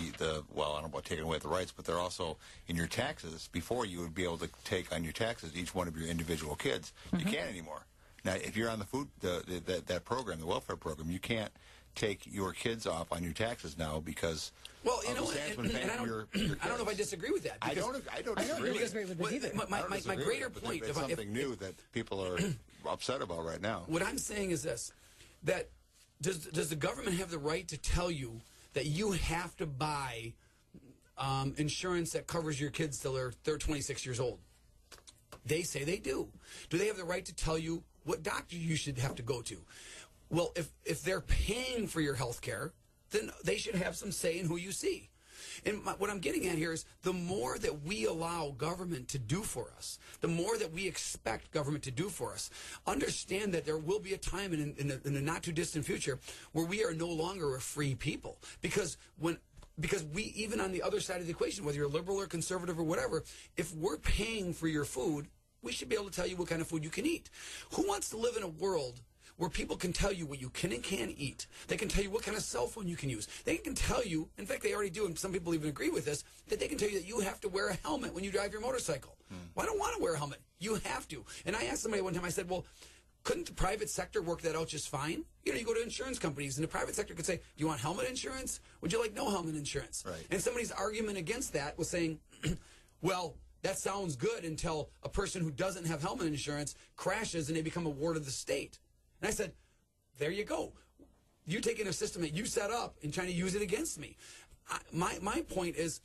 well, I don't know about taking away the rights, but they're also in your taxes. Before you would be able to take on your taxes each one of your individual kids. You can't anymore. Now, if you're on the food that program, the welfare program, you can't take your kids off on your taxes now because I don't know if I disagree with that. I don't disagree with it either. My greater point, it's something new that people are upset about right now. What I'm saying is this: that does the government have the right to tell you that you have to buy insurance that covers your kids till they're 26 years old? They say they do. Do they have the right to tell you what doctor you should have to go to? Well, if they're paying for your health care, then they should have some say in who you see. And what I'm getting at here is the more that we allow government to do for us, the more that we expect government to do for us, understand that there will be a time in the not-too-distant future where we are no longer a free people. Because we, even on the other side of the equation, whether you're liberal or conservative or whatever, if we're paying for your food, we should be able to tell you what kind of food you can eat. Who wants to live in a world where people can tell you what you can and can't eat. They can tell you what kind of cell phone you can use. They can tell you, in fact, they already do, and some people even agree with this, that they can tell you that you have to wear a helmet when you drive your motorcycle. Well, I don't want to wear a helmet. You have to. And I asked somebody one time, I said, well, couldn't the private sector work that out just fine? You know, you go to insurance companies, and the private sector could say, do you want helmet insurance? Would you like no helmet insurance? Right. And somebody's argument against that was saying, well, that sounds good until a person who doesn't have helmet insurance crashes and they become a ward of the state. And I said, there you go. You're taking a system that you set up and trying to use it against me. My point is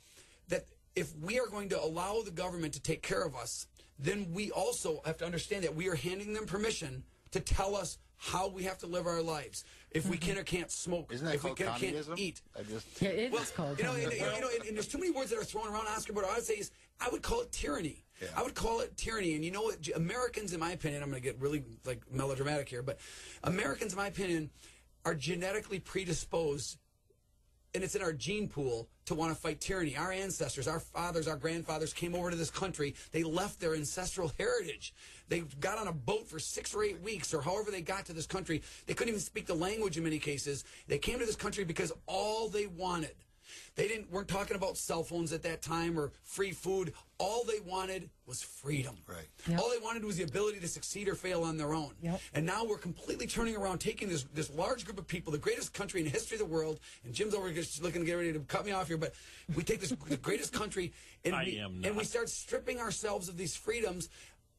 that if we are going to allow the government to take care of us, then we also have to understand that we are handing them permission to tell us how we have to live our lives. If we can or can't smoke, Isn't that if we called can or can't communism? eat. Yeah, it is called And there's too many words that are thrown around, Oscar, but what I would say is I would call it tyranny. Yeah. I would call it tyranny. And you know what? Americans, in my opinion, I'm going to get really like melodramatic here, but Americans, in my opinion, are genetically predisposed, and it's in our gene pool, to want to fight tyranny. Our ancestors, our fathers, our grandfathers came over to this country. They left their ancestral heritage. They got on a boat for 6 or 8 weeks, or however they got to this country. They couldn't even speak the language in many cases. They came to this country because all they wanted, weren't talking about cell phones at that time or free food. All they wanted was freedom. Right. Yep. All they wanted was the ability to succeed or fail on their own. Yep. And now we're completely turning around, taking this large group of people, the greatest country in the history of the world, and Jim's over here looking to get ready to cut me off here, but we take the greatest country and we start stripping ourselves of these freedoms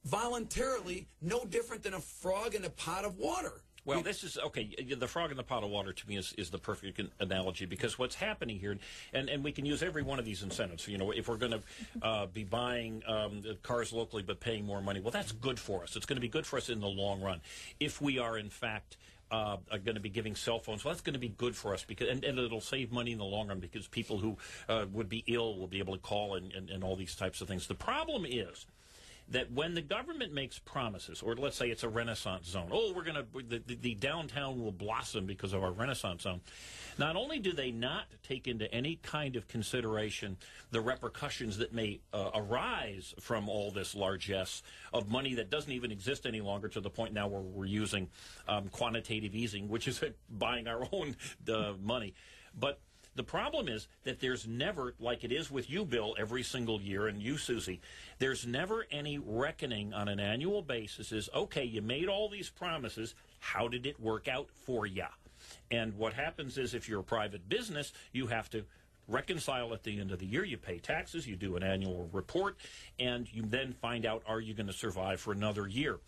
voluntarily, no different than a frog in a pot of water. Well, this is, okay, the frog in the pot of water to me is the perfect analogy, because what's happening here, and we can use every one of these incentives. You know, if we're going to be buying cars locally but paying more money, well, that's good for us. It's going to be good for us in the long run. If we are, in fact, are going to be giving cell phones, well, that's going to be good for us, because and it'll save money in the long run, because people who would be ill will be able to call and all these types of things. The problem is that when the government makes promises, or let's say it's a Renaissance zone, the downtown will blossom because of our Renaissance zone, not only do they not take into any kind of consideration the repercussions that may arise from all this largesse of money that doesn't even exist any longer, to the point now where we're using quantitative easing, which is buying our own money. But the problem is that there's never, like it is with you, Bill, every single year, and you, Susie, there's never any reckoning on an annual basis is, okay, you made all these promises, how did it work out for you? And what happens is, if you're a private business, you have to reconcile at the end of the year. You pay taxes, you do an annual report, and you then find out, are you going to survive for another year?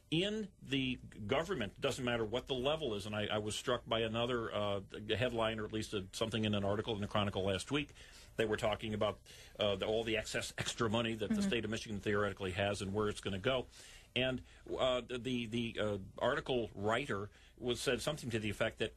In the government, doesn't matter what the level is, and I was struck by another headline, or at least something in an article in the Chronicle last week. They were talking about all the extra money that the state of Michigan theoretically has and where it's going to go. And the article writer said something to the effect that,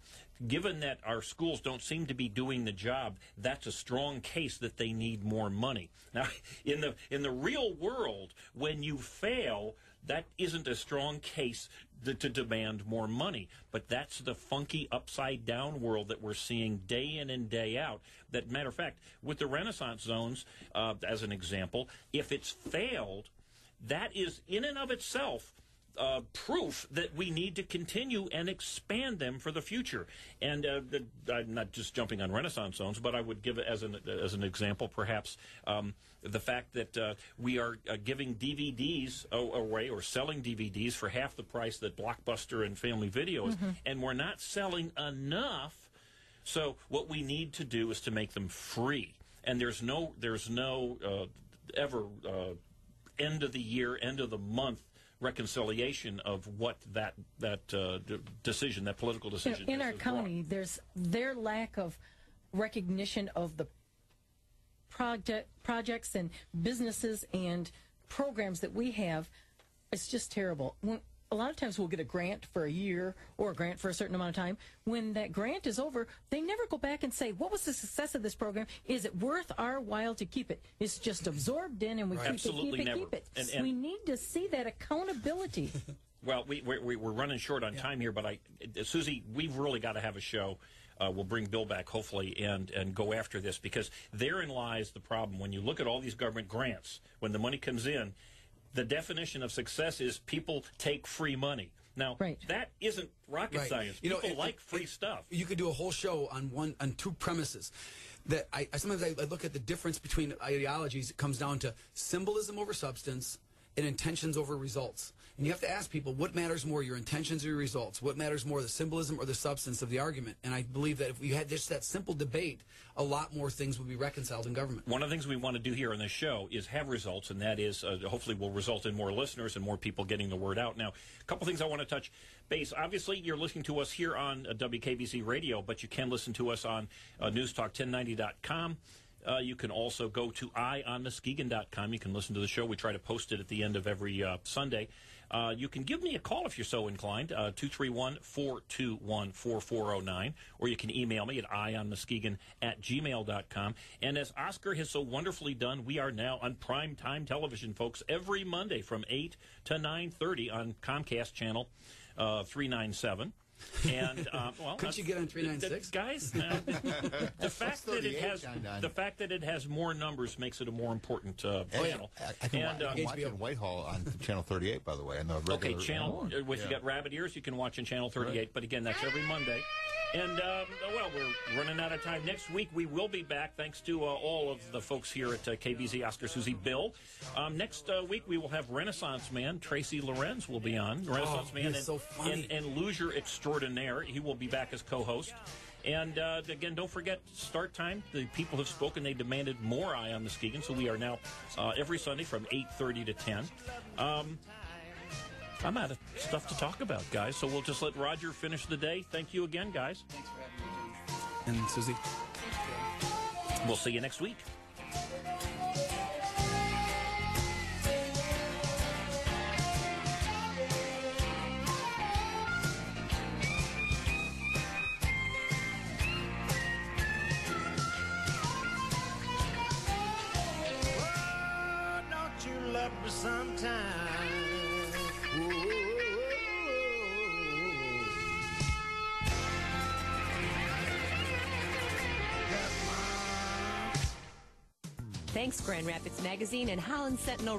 given that our schools don't seem to be doing the job, that's a strong case that they need more money. Now, in the real world, when you fail, that isn't a strong case to demand more money. But that's the funky upside-down world that we're seeing day in and day out. That, matter of fact, with the Renaissance zones, as an example, if it's failed, that is in and of itself proof that we need to continue and expand them for the future. And I'm not just jumping on Renaissance zones, but I would give it as an example, perhaps, the fact that we are giving DVDs away, or selling DVDs for half the price that Blockbuster and Family Video is, and we're not selling enough. So what we need to do is to make them free. And there's no ever end of the year, end of the month reconciliation of what that decision, that political decision in is our county. There's their lack of recognition of the projects and businesses and programs that we have. It's just terrible. A lot of times we'll get a grant for a year or a grant for a certain amount of time. When that grant is over, they never go back and say, what was the success of this program? Is it worth our while to keep it? It's just absorbed in, and we keep it. And we need to see that accountability. Well, we're running short on time here, but Susie, we've really got to have a show. We'll bring Bill back, hopefully, and go after this, because therein lies the problem. When you look at all these government grants, when the money comes in, the definition of success is people take free money. Now, that isn't rocket science. People like free stuff. You could do a whole show on two premises. That I sometimes I look at the difference between ideologies. It comes down to symbolism over substance and intentions over results. And you have to ask people, what matters more, your intentions or your results? What matters more, the symbolism or the substance of the argument? And I believe that if we had just that simple debate, a lot more things would be reconciled in government. One of the things we want to do here on this show is have results, and that is hopefully will result in more listeners and more people getting the word out. Now, a couple things I want to touch base. Obviously, you're listening to us here on WKBC Radio, but you can listen to us on newstalk1090.com. You can also go to eyeonmuskegon.com. You can listen to the show. We try to post it at the end of every Sunday. You can give me a call if you're so inclined, 231-421-4409, or you can email me at eyeonmuskegon@gmail.com. And as Oscar has so wonderfully done, we are now on primetime television, folks, every Monday from 8 to 9:30 on Comcast Channel 397. And well, couldn't you get on 396, guys? The fact that it has more numbers makes it a more important channel. I can watch it in Whitehall on channel 38, by the way. Okay, channel. If you got rabbit ears, you can watch on channel 38. Right. But again, that's every Monday. And well, we're running out of time. Next week we will be back, thanks to all of the folks here at KBZ, Oscar, Susie, Bill. Next week we will have Renaissance Man Tracy Lorenz will be on. Renaissance Man and Loser Extraordinaire. He will be back as co-host. And again, don't forget start time. The people have spoken. They demanded more Eye on Muskegon, so we are now every Sunday from 8:30 to 10. I'm out of stuff to talk about, guys, so we'll just let Roger finish the day. Thank you again, guys. Thanks for having me. And Susie. We'll see you next week. Oh, don't you love me sometime? Thanks, Grand Rapids Magazine and Holland Sentinel.